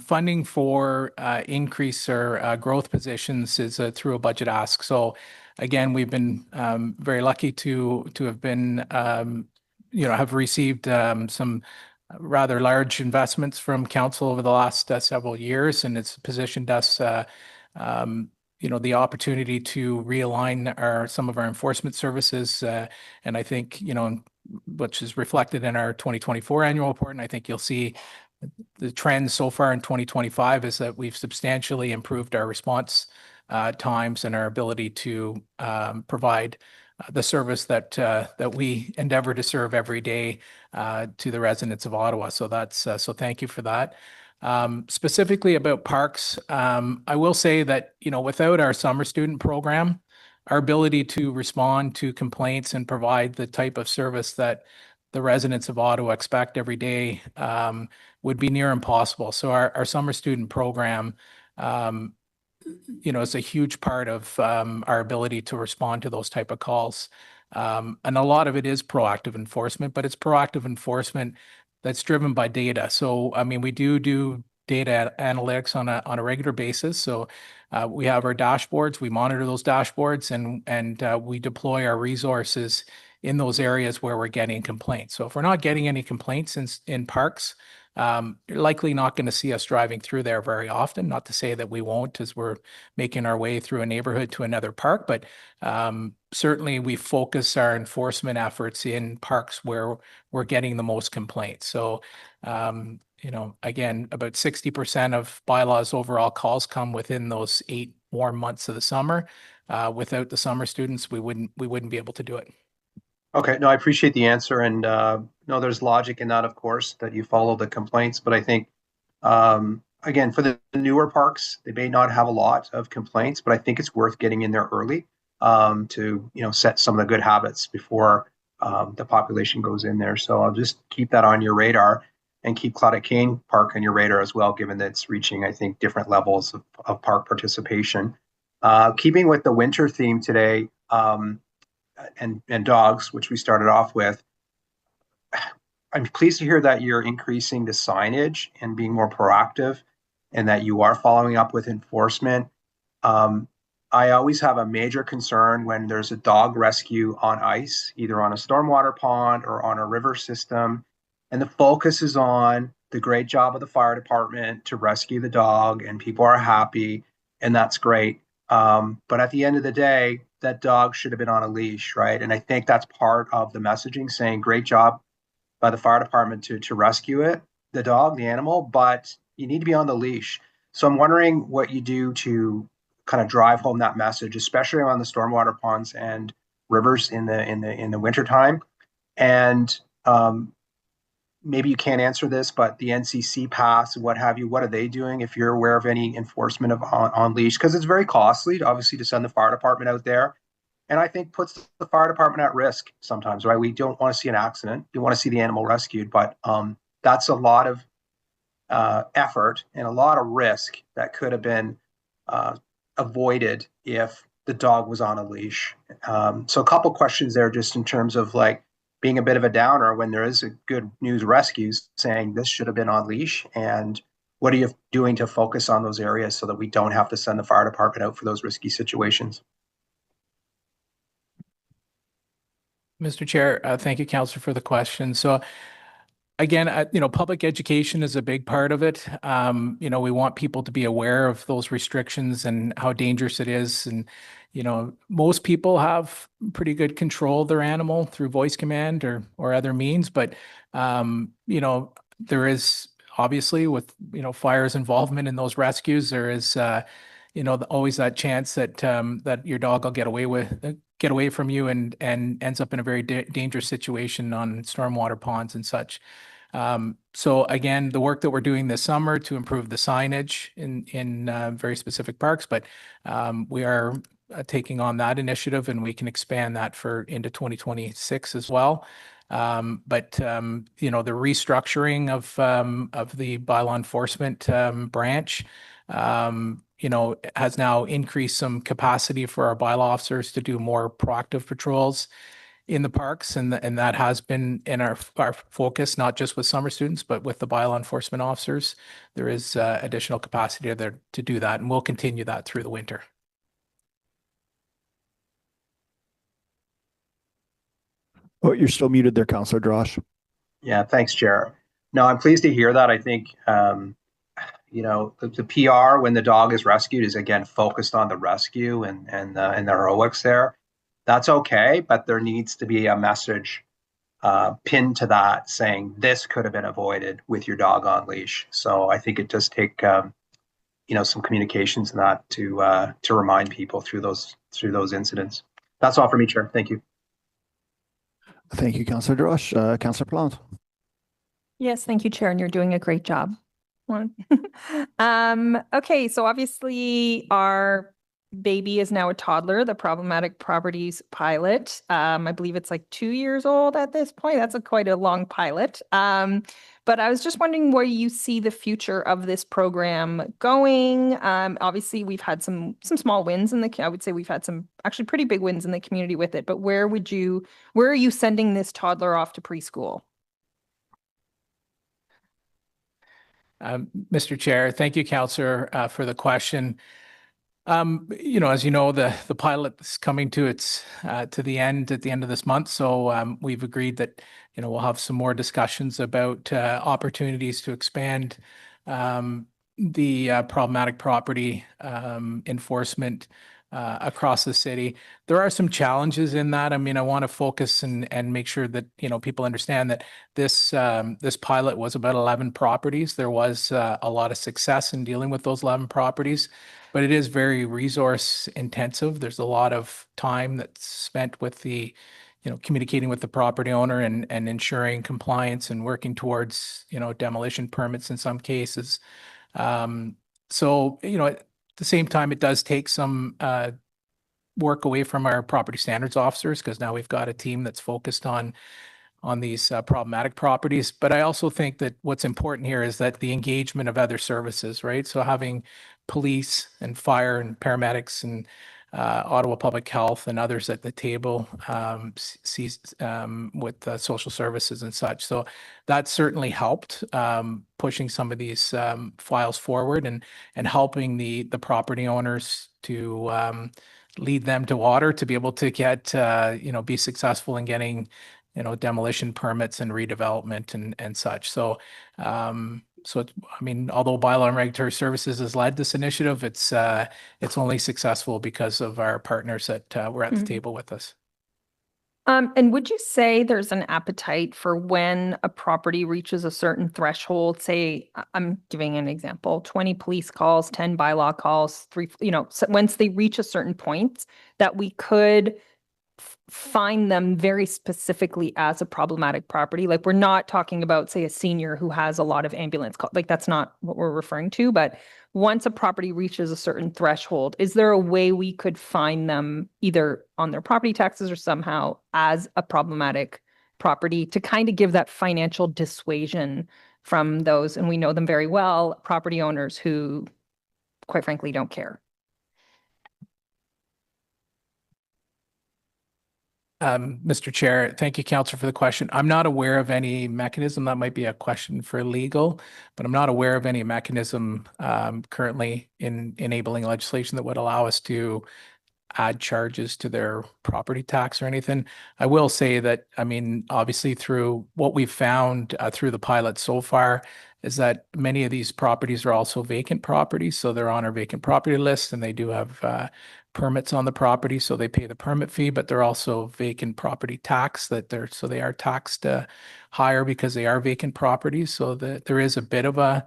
funding for increase or growth positions is through a budget ask. So again, we've been very lucky to have been, have received some rather large investments from council over the last several years, and it's positioned us, the opportunity to realign some of our enforcement services, and I think, which is reflected in our 2024 annual report, and I think you'll see the trend so far in 2025 is that we've substantially improved our response times and our ability to provide the service that we endeavor to serve every day to the residents of Ottawa. So so thank you for that. Specifically about parks, I will say that, without our summer student program, our ability to respond to complaints and provide the type of service that the residents of Ottawa expect every day would be near impossible. So our summer student program, is a huge part of our ability to respond to those type of calls. And a lot of it is proactive enforcement, but it's proactive enforcement that's driven by data. So, I mean, we do data analytics on a regular basis. So we have our dashboards, we monitor those dashboards, and we deploy our resources in those areas where we're getting complaints. So if we're not getting any complaints in parks, You're likely not going to see us driving through there very often. Not to say that we won't as we're making our way through a neighborhood to another park, but certainly we focus our enforcement efforts in parks where we're getting the most complaints. So, again, about 60% of bylaws overall calls come within those 8 warm months of the summer. Without the summer students, we wouldn't be able to do it. Okay, no, I appreciate the answer, and no, there's logic in that, of course, that you follow the complaints. But I think, again, for the newer parks, they may not have a lot of complaints, but I think it's worth getting in there early to set some of the good habits before the population goes in there. So I'll just keep that on your radar, and keep Claudette Kane Park on your radar as well, given that it's reaching, I think, different levels of park participation. Keeping with the winter theme today. And dogs, which we started off with. I'm pleased to hear that you're increasing the signage and being more proactive, and that you are following up with enforcement. I always have a major concern when there's a dog rescue on ice, either on a stormwater pond or on a river system, and the focus is on the great job of the fire department to rescue the dog, and people are happy, and that's great. But at the end of the day, that dog should have been on a leash, right? And I think that's part of the messaging, saying great job by the fire department to rescue it, the dog, the animal, but you need to be on the leash. So I'm wondering what you do to kind of drive home that message, especially around the stormwater ponds and rivers in the wintertime. And maybe you can't answer this, but the NCC pass, what have you, what are they doing if you're aware of any enforcement of on leash? Because it's very costly, obviously, to send the fire department out there. And I think puts the fire department at risk sometimes, right? We don't want to see an accident. We want to see the animal rescued, but that's a lot of effort and a lot of risk that could have been avoided if the dog was on a leash. So a couple questions there, just in terms of like being a bit of a downer when there is a good news rescues saying this should have been on leash, and what are you doing to focus on those areas so that we don't have to send the fire department out for those risky situations? Mr. Chair, thank you, Councillor, for the question. So again, public education is a big part of it. We want people to be aware of those restrictions and how dangerous it is. And, most people have pretty good control of their animal through voice command or other means. But, there is obviously with, fire's involvement in those rescues, there is, always that chance that that your dog will get away from you and ends up in a very dangerous situation on stormwater ponds and such. So again, the work that we're doing this summer to improve the signage in very specific parks, but we are taking on that initiative, and we can expand that into 2026 as well. But the restructuring of the bylaw enforcement branch has now increased some capacity for our bylaw officers to do more proactive patrols in the parks, and that has been in our focus, not just with summer students, but with the bylaw enforcement officers. There is additional capacity there to do that, and we'll continue that through the winter. Oh, you're still muted there, Councillor Drosh. Yeah, thanks, Chair. No, I'm pleased to hear that. I think the PR when the dog is rescued is again focused on the rescue and the heroics there. That's okay, but there needs to be a message pinned to that saying this could have been avoided with your dog on leash. So I think it does take some communications in that to remind people through those incidents. That's all for me, Chair. Thank you. Thank you, Councillor Drosh. Councillor Plant. Yes, thank you, Chair, and you're doing a great job. Okay, so obviously our baby is now a toddler, the problematic properties pilot. I believe it's like 2 years old at this point. That's quite a long pilot. But I was just wondering where you see the future of this program going. Obviously, we've had some small wins I would say we've had some actually pretty big wins in the community with it. But where are you sending this toddler off to preschool? Mr. Chair, thank you, Councillor, for the question. As you know, the pilot is coming to its to the end at the end of this month. So we've agreed that we'll have some more discussions about opportunities to expand the problematic property enforcement across the city. There are some challenges in that. I mean, I want to focus and make sure that people understand that this pilot was about 11 properties. There was a lot of success in dealing with those 11 properties. But it is very resource intensive. There's a lot of time that's spent with communicating with the property owner and ensuring compliance and working towards, demolition permits in some cases. So, at the same time, it does take some work away from our property standards officers because now we've got a team that's focused on these problematic properties. But I also think that what's important here is that the engagement of other services, right? So having police and fire and paramedics and Ottawa Public Health and others at the table with social services and such. So that certainly helped pushing some of these files forward and helping the property owners to lead them to water to be able to get, be successful in getting demolition permits and redevelopment and such. So, although Bylaw and Regulatory Services has led this initiative, it's only successful because of our partners that were at the table with us. And would you say there's an appetite for when a property reaches a certain threshold? Say, I'm giving an example, 20 police calls, 10 bylaw calls, 3, so once they reach a certain point that we could find them very specifically as a problematic property. Like we're not talking about, say, a senior who has a lot of ambulance calls. Like that's not what we're referring to. But once a property reaches a certain threshold, is there a way we could find them either on their property taxes or somehow as a problematic property to kind of give that financial dissuasion from those, and we know them very well, property owners who, quite frankly, don't care? Mr. Chair, thank you, Councillor, for the question. I'm not aware of any mechanism. That might be a question for legal, but I'm not aware of any mechanism currently in enabling legislation that would allow us to add charges to their property tax or anything. I will say that, obviously through what we've found through the pilot so far is that many of these properties are also vacant properties. So they're on our vacant property list and they do have permits on the property. So they pay the permit fee, but they're also vacant property tax so they are taxed higher because they are vacant properties. So that there is a bit of a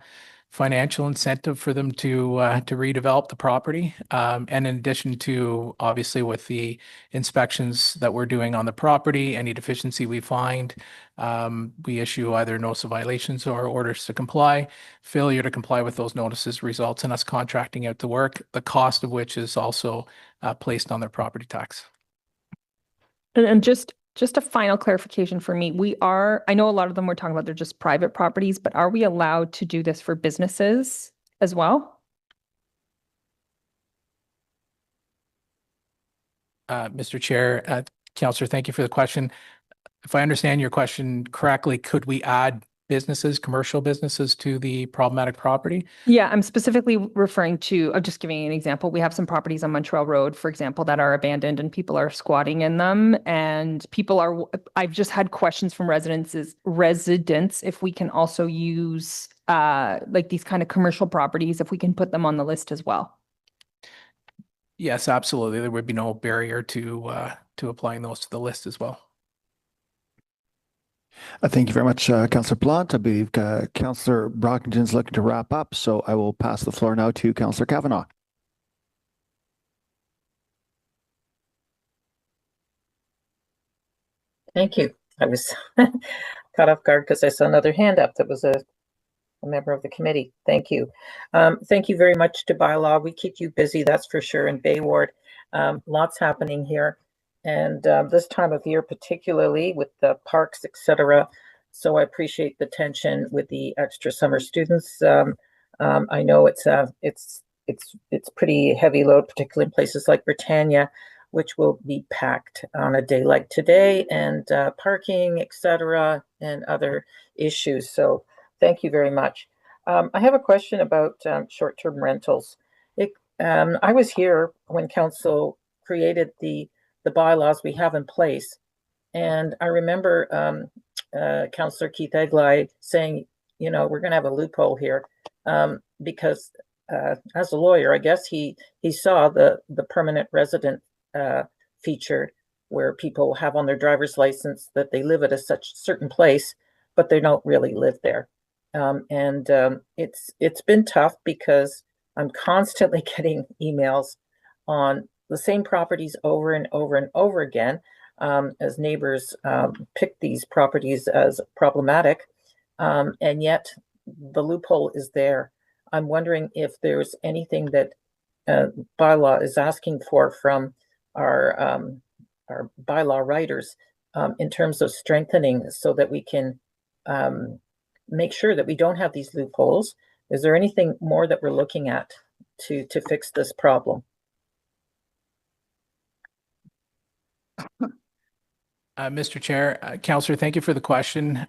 financial incentive for them to redevelop the property. And in addition to, obviously, with the inspections that we're doing on the property, any deficiency we find, we issue either notice of violations or orders to comply. Failure to comply with those notices results in us contracting out the work, the cost of which is also placed on their property tax. And just a final clarification for me. I know a lot of them we're talking about, they're just private properties, but are we allowed to do this for businesses as well? Mr. Chair, Councillor, thank you for the question. If I understand your question correctly, could we add commercial businesses to the problematic property? Yeah, I'm specifically referring to, I'm just giving you an example. We have some properties on Montreal Road, for example, that are abandoned and people are squatting in them. And I've just had questions from residents if we can also use like these kind of commercial properties, if we can put them on the list as well. Yes, absolutely. There would be no barrier to applying those to the list as well. Thank you very much, Councillor Blunt. I believe Councillor Brockington's looking to wrap up, so I will pass the floor now to Councillor Kavanagh. Thank you. I was caught off guard because I saw another hand up that was a member of the committee. Thank you. Thank you very much to Bylaw. We keep you busy, that's for sure, in Bay Ward. Lots happening here. And this time of year, particularly with the parks, etc. So I appreciate the tension with the extra summer students. I know it's pretty heavy load, particularly in places like Britannia, which will be packed on a day like today, and parking, etc., and other issues. So thank you very much. I have a question about short-term rentals. I was here when council created the bylaws we have in place. And I remember Councillor Keith Eglai saying, you know, we're going to have a loophole here because as a lawyer, I guess he saw the permanent resident feature where people have on their driver's license that they live at a certain place, but they don't really live there. It's been tough because I'm constantly getting emails on the same properties over and over and over again as neighbors pick these properties as problematic, and yet the loophole is there. I'm wondering if there's anything that bylaw is asking for from our bylaw writers in terms of strengthening so that we can make sure that we don't have these loopholes. Is there anything more that we're looking at to fix this problem? Mr. Chair, Councillor, thank you for the question.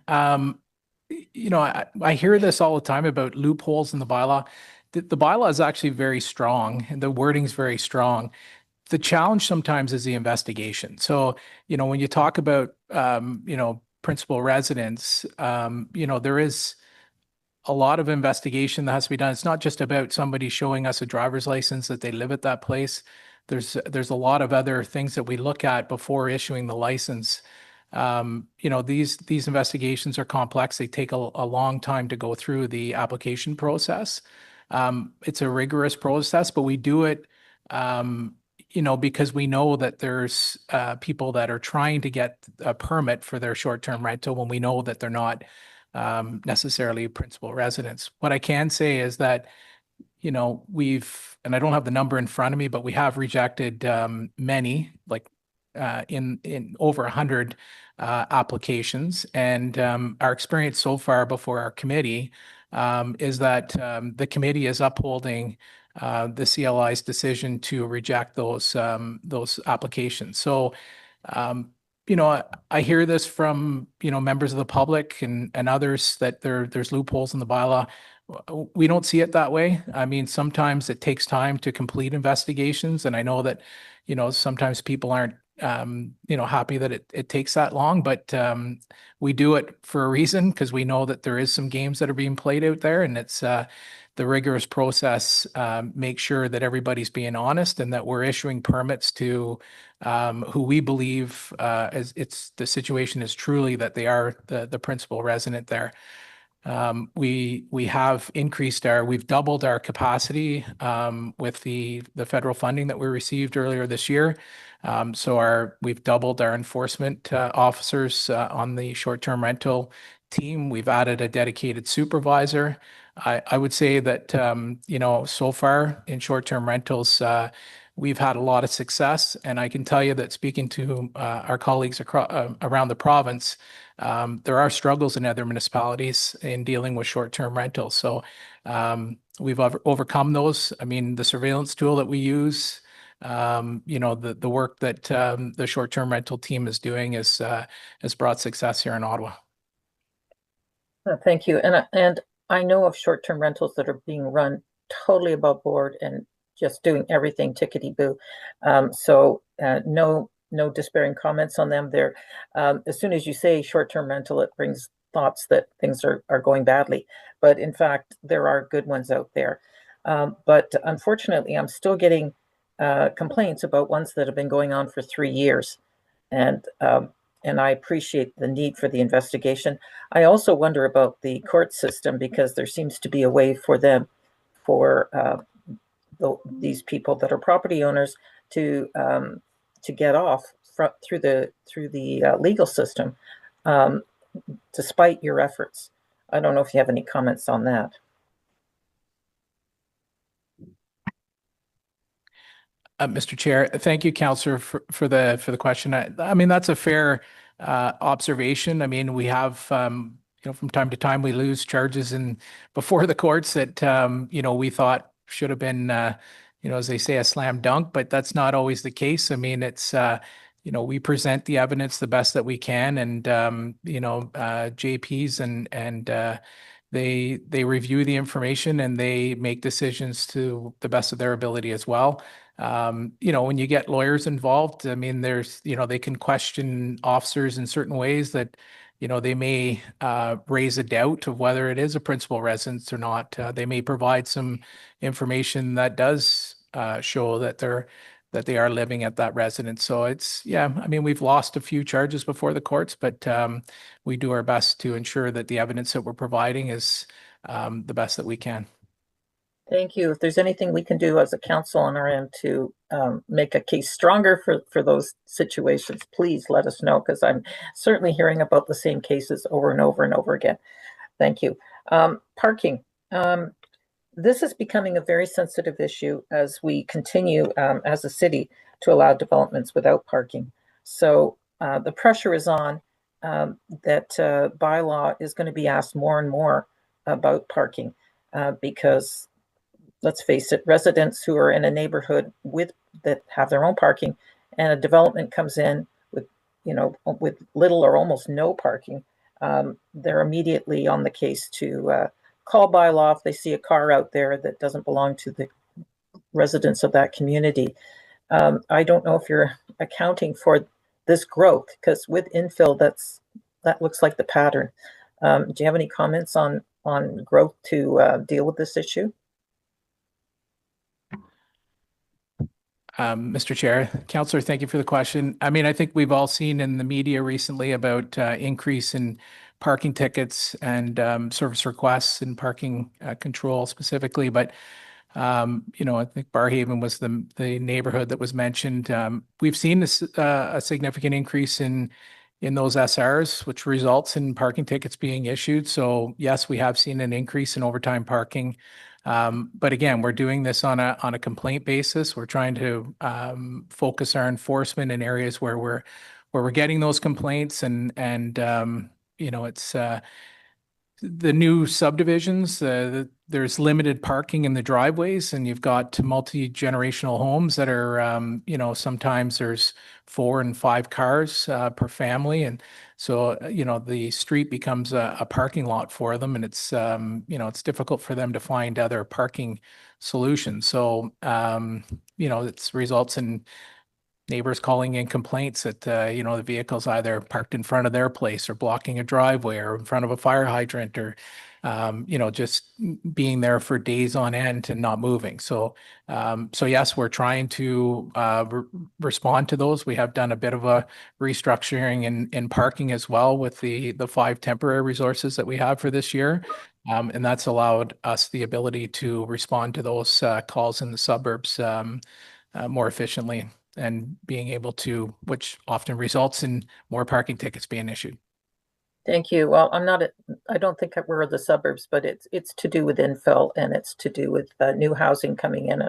You know, I hear this all the time about loopholes in the bylaw. The bylaw is actually very strong and the wording is very strong. The challenge sometimes is the investigation. So, you know, when you talk about, you know, principal residence, you know, there is a lot of investigation that has to be done. It's not just about somebody showing us a driver's license that they live at that place. There's a lot of other things that we look at before issuing the license. You know, these investigations are complex. They take a long time to go through the application process. It's a rigorous process, but we do it, you know, because we know that there's people that are trying to get a permit for their short-term rental when we know that they're not necessarily principal residents. What I can say is that, you know, and I don't have the number in front of me, but we have rejected many, like in over 100 applications. And our experience so far before our committee is that the committee is upholding the CLI's decision to reject those applications. So, you know, I hear this from, you know, members of the public and others that there's loopholes in the bylaw. We don't see it that way. I mean, sometimes it takes time to complete investigations. And I know that, you know, sometimes people aren't, you know, happy that it takes that long, but we do it for a reason because we know that there is some games that are being played out there, and it's the rigorous process make sure that everybody's being honest and that we're issuing permits to who we believe the situation is truly that they are the principal resident there. We have we've doubled our capacity with the federal funding that we received earlier this year. So we've doubled our enforcement officers on the short-term rental team. We've added a dedicated supervisor. I would say that, you know, so far in short-term rentals, we've had a lot of success. And I can tell you that speaking to our colleagues around the province, there are struggles in other municipalities in dealing with short-term rentals. So we've overcome those. I mean, the surveillance tool that we use, you know, the work that the short-term rental team is doing has brought success here in Ottawa. Thank you. And I know of short-term rentals that are being run totally above board and just doing everything tickety-boo. So no despairing comments on them there. As soon as you say short-term rental, it brings thoughts that things are going badly. But in fact, there are good ones out there. But unfortunately, I'm still getting complaints about ones that have been going on for 3 years. And I appreciate the need for the investigation. I also wonder about the court system because there seems to be a way for them, for these people that are property owners to get off through the legal system, despite your efforts. I don't know if you have any comments on that. Mr. Chair, thank you, Councillor, for the question. I mean, that's a fair observation. I mean, we have, you know, from time to time we lose charges before the courts that, you know, we thought should have been, you know, as they say, a slam dunk, but that's not always the case. I mean, it's, you know, we present the evidence the best that we can, and, you know, JPs and they review the information and they make decisions to the best of their ability as well. You know, when you get lawyers involved, I mean, there's, you know, they can question officers in certain ways that, you know, they may raise a doubt of whether it is a principal residence or not. They may provide some information that does show that they are living at that residence. So it's, yeah, I mean, we've lost a few charges before the courts, but we do our best to ensure that the evidence that we're providing is the best that we can. Thank you. If there's anything we can do as a council on our end to make a case stronger for those situations, please let us know, because I'm certainly hearing about the same cases over and over and over again. Thank you. Parking. This is becoming a very sensitive issue as we continue as a city to allow developments without parking. So the pressure is on that bylaw is going to be asked more and more about parking because, let's face it, residents who are in a neighborhood that have their own parking and a development comes in with, you know, with little or almost no parking, they're immediately on the case to call bylaw if they see a car out there that doesn't belong to the residents of that community. I don't know if you're accounting for this growth, because with infill, that looks like the pattern. Do you have any comments on growth to deal with this issue? Mr. Chair, Councillor, thank you for the question. I mean, I think we've all seen in the media recently about increase in parking tickets and service requests and parking control specifically. But, you know, I think Barhaven was the neighborhood that was mentioned. We've seen this, a significant increase in those SRs, which results in parking tickets being issued. So yes, we have seen an increase in overtime parking. But again, we're doing this on a complaint basis. We're trying to focus our enforcement in areas where we're getting those complaints, and you know, it's the new subdivisions. There's limited parking in the driveways, and you've got multi-generational homes that are, you know, sometimes there's 4 and 5 cars per family, and so you know, the street becomes a parking lot for them, and it's you know, it's difficult for them to find other parking solutions. So you know, it results in neighbors calling in complaints that, you know, the vehicle's either parked in front of their place or blocking a driveway or in front of a fire hydrant, or, you know, just being there for days on end and not moving. So, so yes, we're trying to respond to those. We have done a bit of a restructuring in parking as well with the 5 temporary resources that we have for this year. And that's allowed us the ability to respond to those calls in the suburbs more efficiently, and being able to, which often results in more parking tickets being issued. Thank you. Well, I don't think we're the suburbs, but it's to do with infill, and it's to do with new housing coming in.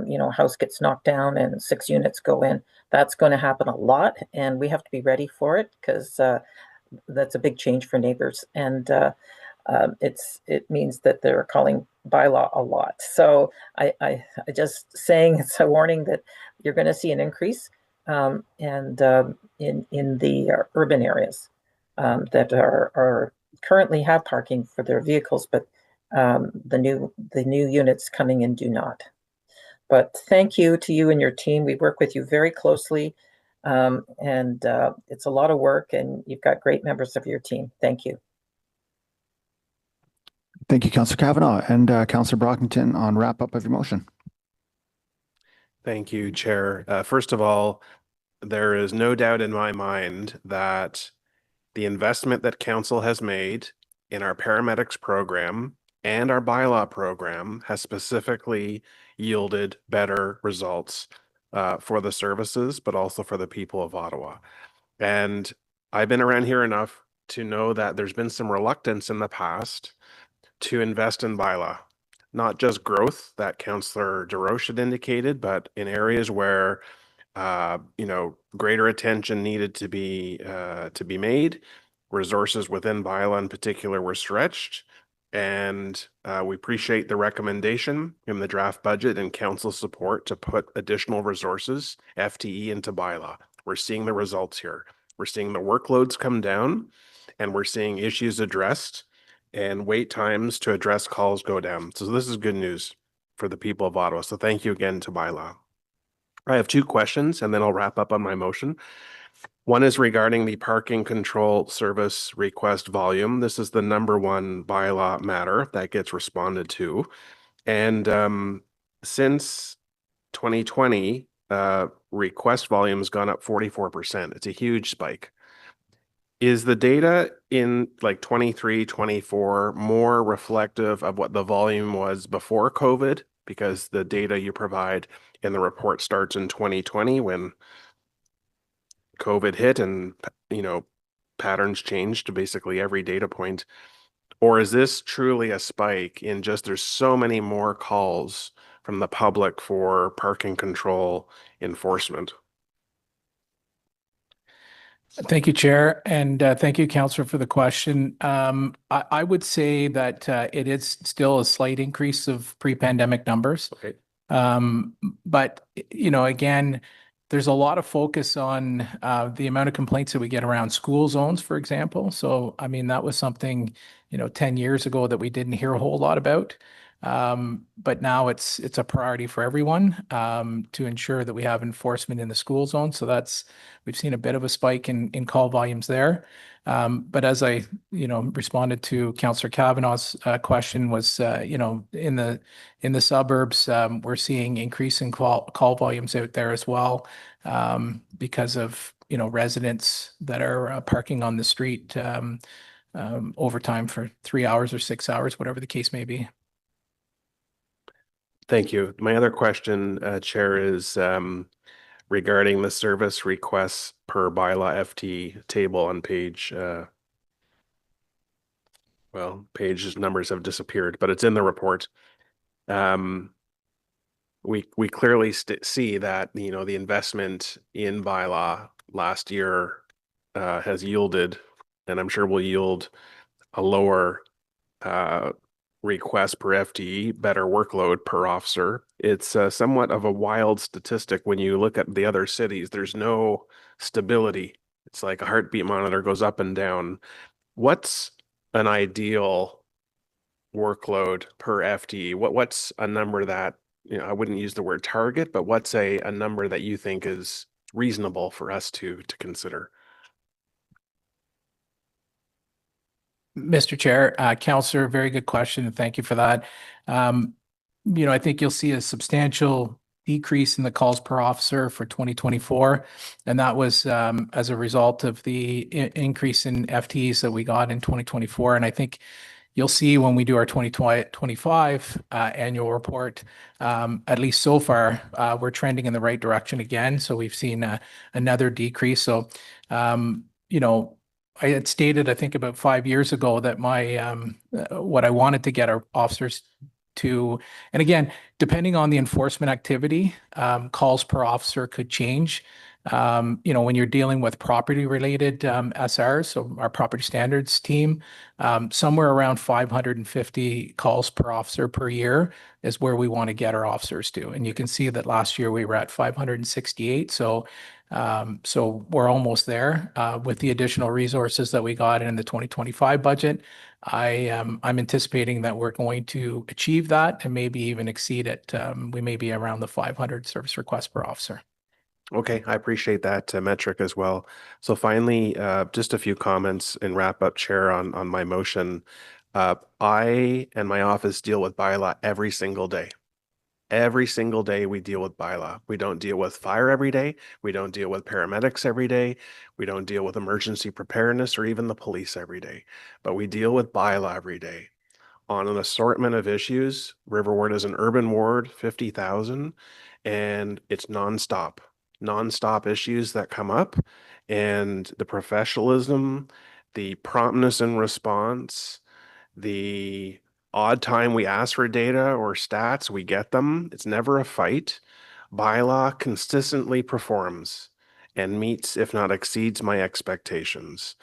You know, a house gets knocked down and 6 units go in. That's going to happen a lot, and we have to be ready for it, because that's a big change for neighbors. And it means that they're calling bylaw a lot. So I just saying, it's a warning that you're going to see an increase and in the urban areas that are currently have parking for their vehicles, but the new units coming in do not. But thank you to you and your team. We work with you very closely, and it's a lot of work, and you've got great members of your team. Thank you. Thank you, Councillor Kavanaugh, and Councillor Brockington on wrap up of your motion. Thank you, Chair. First of all, there is no doubt in my mind that the investment that Council has made in our paramedics program and our bylaw program has specifically yielded better results for the services, but also for the people of Ottawa. And I've been around here enough to know that there's been some reluctance in the past to invest in bylaw, not just growth that Councillor DeRoche had indicated, but in areas where you know, greater attention needed to be made. Resources within bylaw in particular were stretched, and we appreciate the recommendation in the draft budget and council support to put additional resources, FTE, into bylaw. We're seeing the results here. We're seeing the workloads come down, and we're seeing issues addressed. and wait times to address calls go down. So this is good news for the people of Ottawa. So thank you again to bylaw. I have two questions and then I'll wrap up on my motion. One is regarding the parking control service request volume. This is the number one bylaw matter that gets responded to. And since 2020, request volume has gone up 44%. It's a huge spike. Is the data in like 23, 24 more reflective of what the volume was before COVID? Because the data you provide in the report starts in 2020 when COVID hit and, you know, patterns changed to basically every data point. Or is this truly a spike in just there's so many more calls from the public for parking control enforcement? Thank you, Chair, and thank you, Councillor, for the question. I would say that it is still a slight increase of pre-pandemic numbers. Okay. But, you know, again, there's a lot of focus on the amount of complaints that we get around school zones, for example. So, I mean, that was something, you know, 10 years ago that we didn't hear a whole lot about. But now it's a priority for everyone to ensure that we have enforcement in the school zone. So we've seen a bit of a spike in call volumes there. But as I, you know, responded to Councillor Kavanaugh's question was, you know, in the suburbs, we're seeing increase in call volumes out there as well because of, you know, residents that are parking on the street overtime for 3 hours or 6 hours, whatever the case may be. Thank you. My other question, Chair, is regarding the service requests per bylaw FT table on page, well, page numbers have disappeared, but it's in the report. We clearly see that, you know, the investment in bylaw last year has yielded, and I'm sure will yield a lower request per FTE, better workload per officer. It's somewhat of a wild statistic when you look at the other cities. There's no stability. It's like a heartbeat monitor goes up and down. What's an ideal workload per FTE? What's a number that, you know, I wouldn't use the word target, but what's a number that you think is reasonable for us to consider? Mr. Chair, Councillor, very good question, and thank you for that. You know, I think you'll see a substantial decrease in the calls per officer for 2024, and that was as a result of the increase in FTEs that we got in 2024. And I think you'll see when we do our 2025 annual report, at least so far, we're trending in the right direction again. So we've seen another decrease. So, you know, I had stated, I think about 5 years ago that my what I wanted to get our officers to, and again, depending on the enforcement activity, calls per officer could change. You know, when you're dealing with property related SRs, so our property standards team, somewhere around 550 calls per officer per year is where we want to get our officers to. And you can see that last year we were at 568. So we're almost there with the additional resources that we got in the 2025 budget. I'm anticipating that we're going to achieve that and maybe even exceed it. We may be around the 500 service requests per officer. Okay, I appreciate that metric as well. So finally, just a few comments and wrap up, Chair, on my motion. I and my office deal with bylaw every single day. Every single day we deal with bylaw. We don't deal with fire every day. We don't deal with paramedics every day. We don't deal with emergency preparedness or even the police every day. But we deal with bylaw every day on an assortment of issues. River Ward is an urban ward, 50,000, and it's nonstop issues that come up, and the professionalism, the promptness in response, the odd time we ask for data or stats, we get them. It's never a fight. Bylaw consistently performs and meets, if not exceeds, my expectations.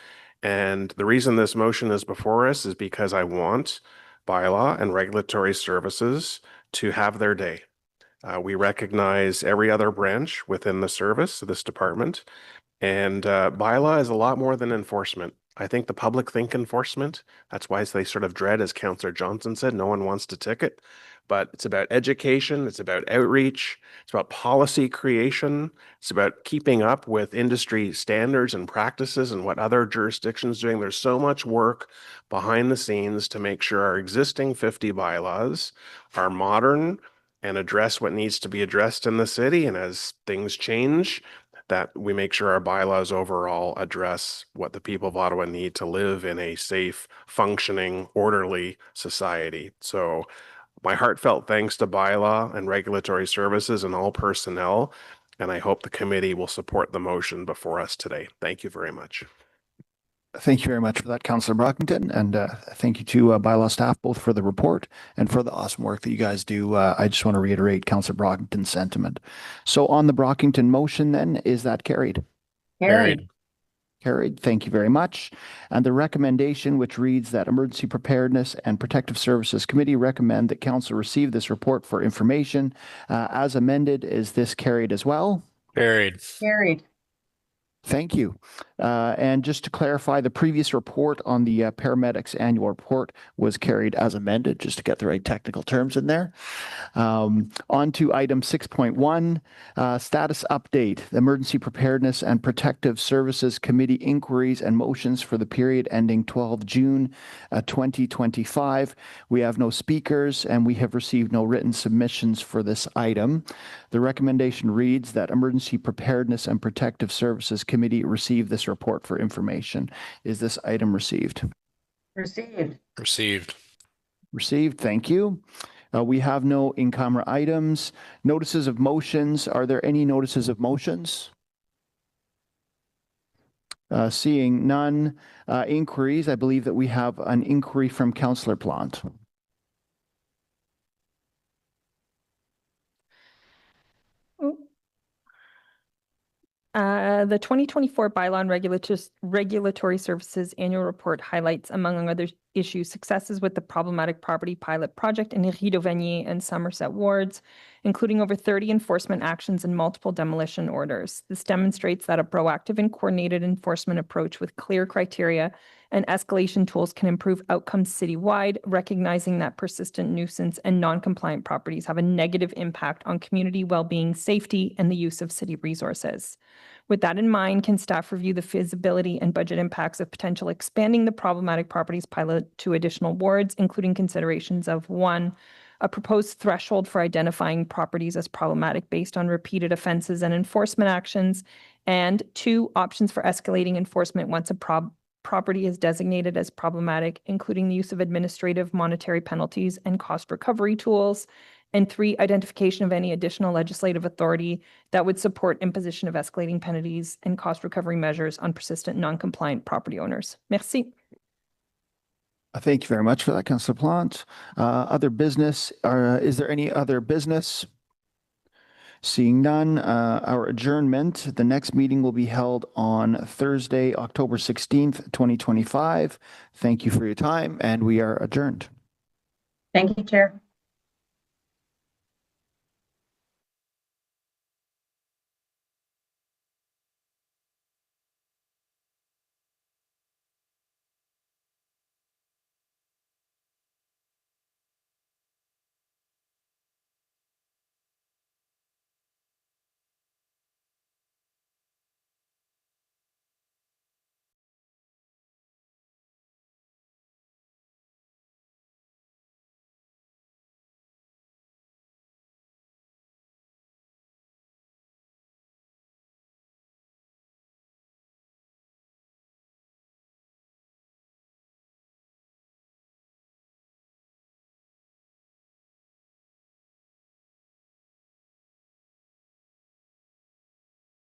And the reason this motion is before us is because I want bylaw and regulatory services to have their day. We recognize every other branch within the service, this department, and bylaw is a lot more than enforcement. I think the public think enforcement. That's why they sort of dread, as Councillor Johnson said, no one wants to ticket. But it's about education, it's about outreach, it's about policy creation, it's about keeping up with industry standards and practices and what other jurisdictions doing. There's so much work behind the scenes to make sure our existing 50 bylaws are modern and address what needs to be addressed in the city. And as things change, that we make sure our bylaws overall address what the people of Ottawa need to live in a safe, functioning, orderly society. So my heartfelt thanks to bylaw and regulatory services and all personnel, and I hope the committee will support the motion before us today. Thank you very much. Thank you very much for that, Councillor Brockington, and thank you to bylaw staff both for the report and for the awesome work that you guys do. I just want to reiterate Councillor Brockington's sentiment. So on the Brockington motion then, is that carried? Carried. Carried. Thank you very much. And the recommendation, which reads that Emergency Preparedness and Protective Services Committee recommend that Council receive this report for information as amended. Is this carried as well? Carried. Carried. Thank you. And just to clarify, the previous report on the paramedics annual report was carried as amended, just to get the right technical terms in there. On to item 6.1, status update, the Emergency Preparedness and Protective Services Committee inquiries and motions for the period ending 12 June 2025. We have no speakers and we have received no written submissions for this item. The recommendation reads that Emergency Preparedness and Protective Services Committee receive this report for information. Is this item received? Received. Received. Received. Thank you. We have no in-camera items. Notices of motions. Are there any notices of motions? Seeing none. Inquiries. I believe that we have an inquiry from Councillor Plante. The 2024 Bylaw and Regulatory Services Annual Report highlights, among other issues, successes with the problematic property pilot project in Rideau-Vanier and Somerset wards, including over 30 enforcement actions and multiple demolition orders. This demonstrates that a proactive and coordinated enforcement approach with clear criteria and escalation tools can improve outcomes citywide, recognizing that persistent nuisance and non-compliant properties have a negative impact on community well-being, safety, and the use of city resources. With that in mind, can staff review the feasibility and budget impacts of potential expanding the problematic properties pilot to additional wards, including considerations of 1, a proposed threshold for identifying properties as problematic based on repeated offenses and enforcement actions, and 2, options for escalating enforcement once a property is designated as problematic, including the use of administrative, monetary penalties, and cost recovery tools. And 3, identification of any additional legislative authority that would support imposition of escalating penalties and cost recovery measures on persistent non-compliant property owners. Merci. Thank you very much for that, Councillor Plante. Other business, is there any other business? Seeing none, our adjournment, the next meeting will be held on Thursday, October 16th, 2025. Thank you for your time, and we are adjourned. Thank you, Chair.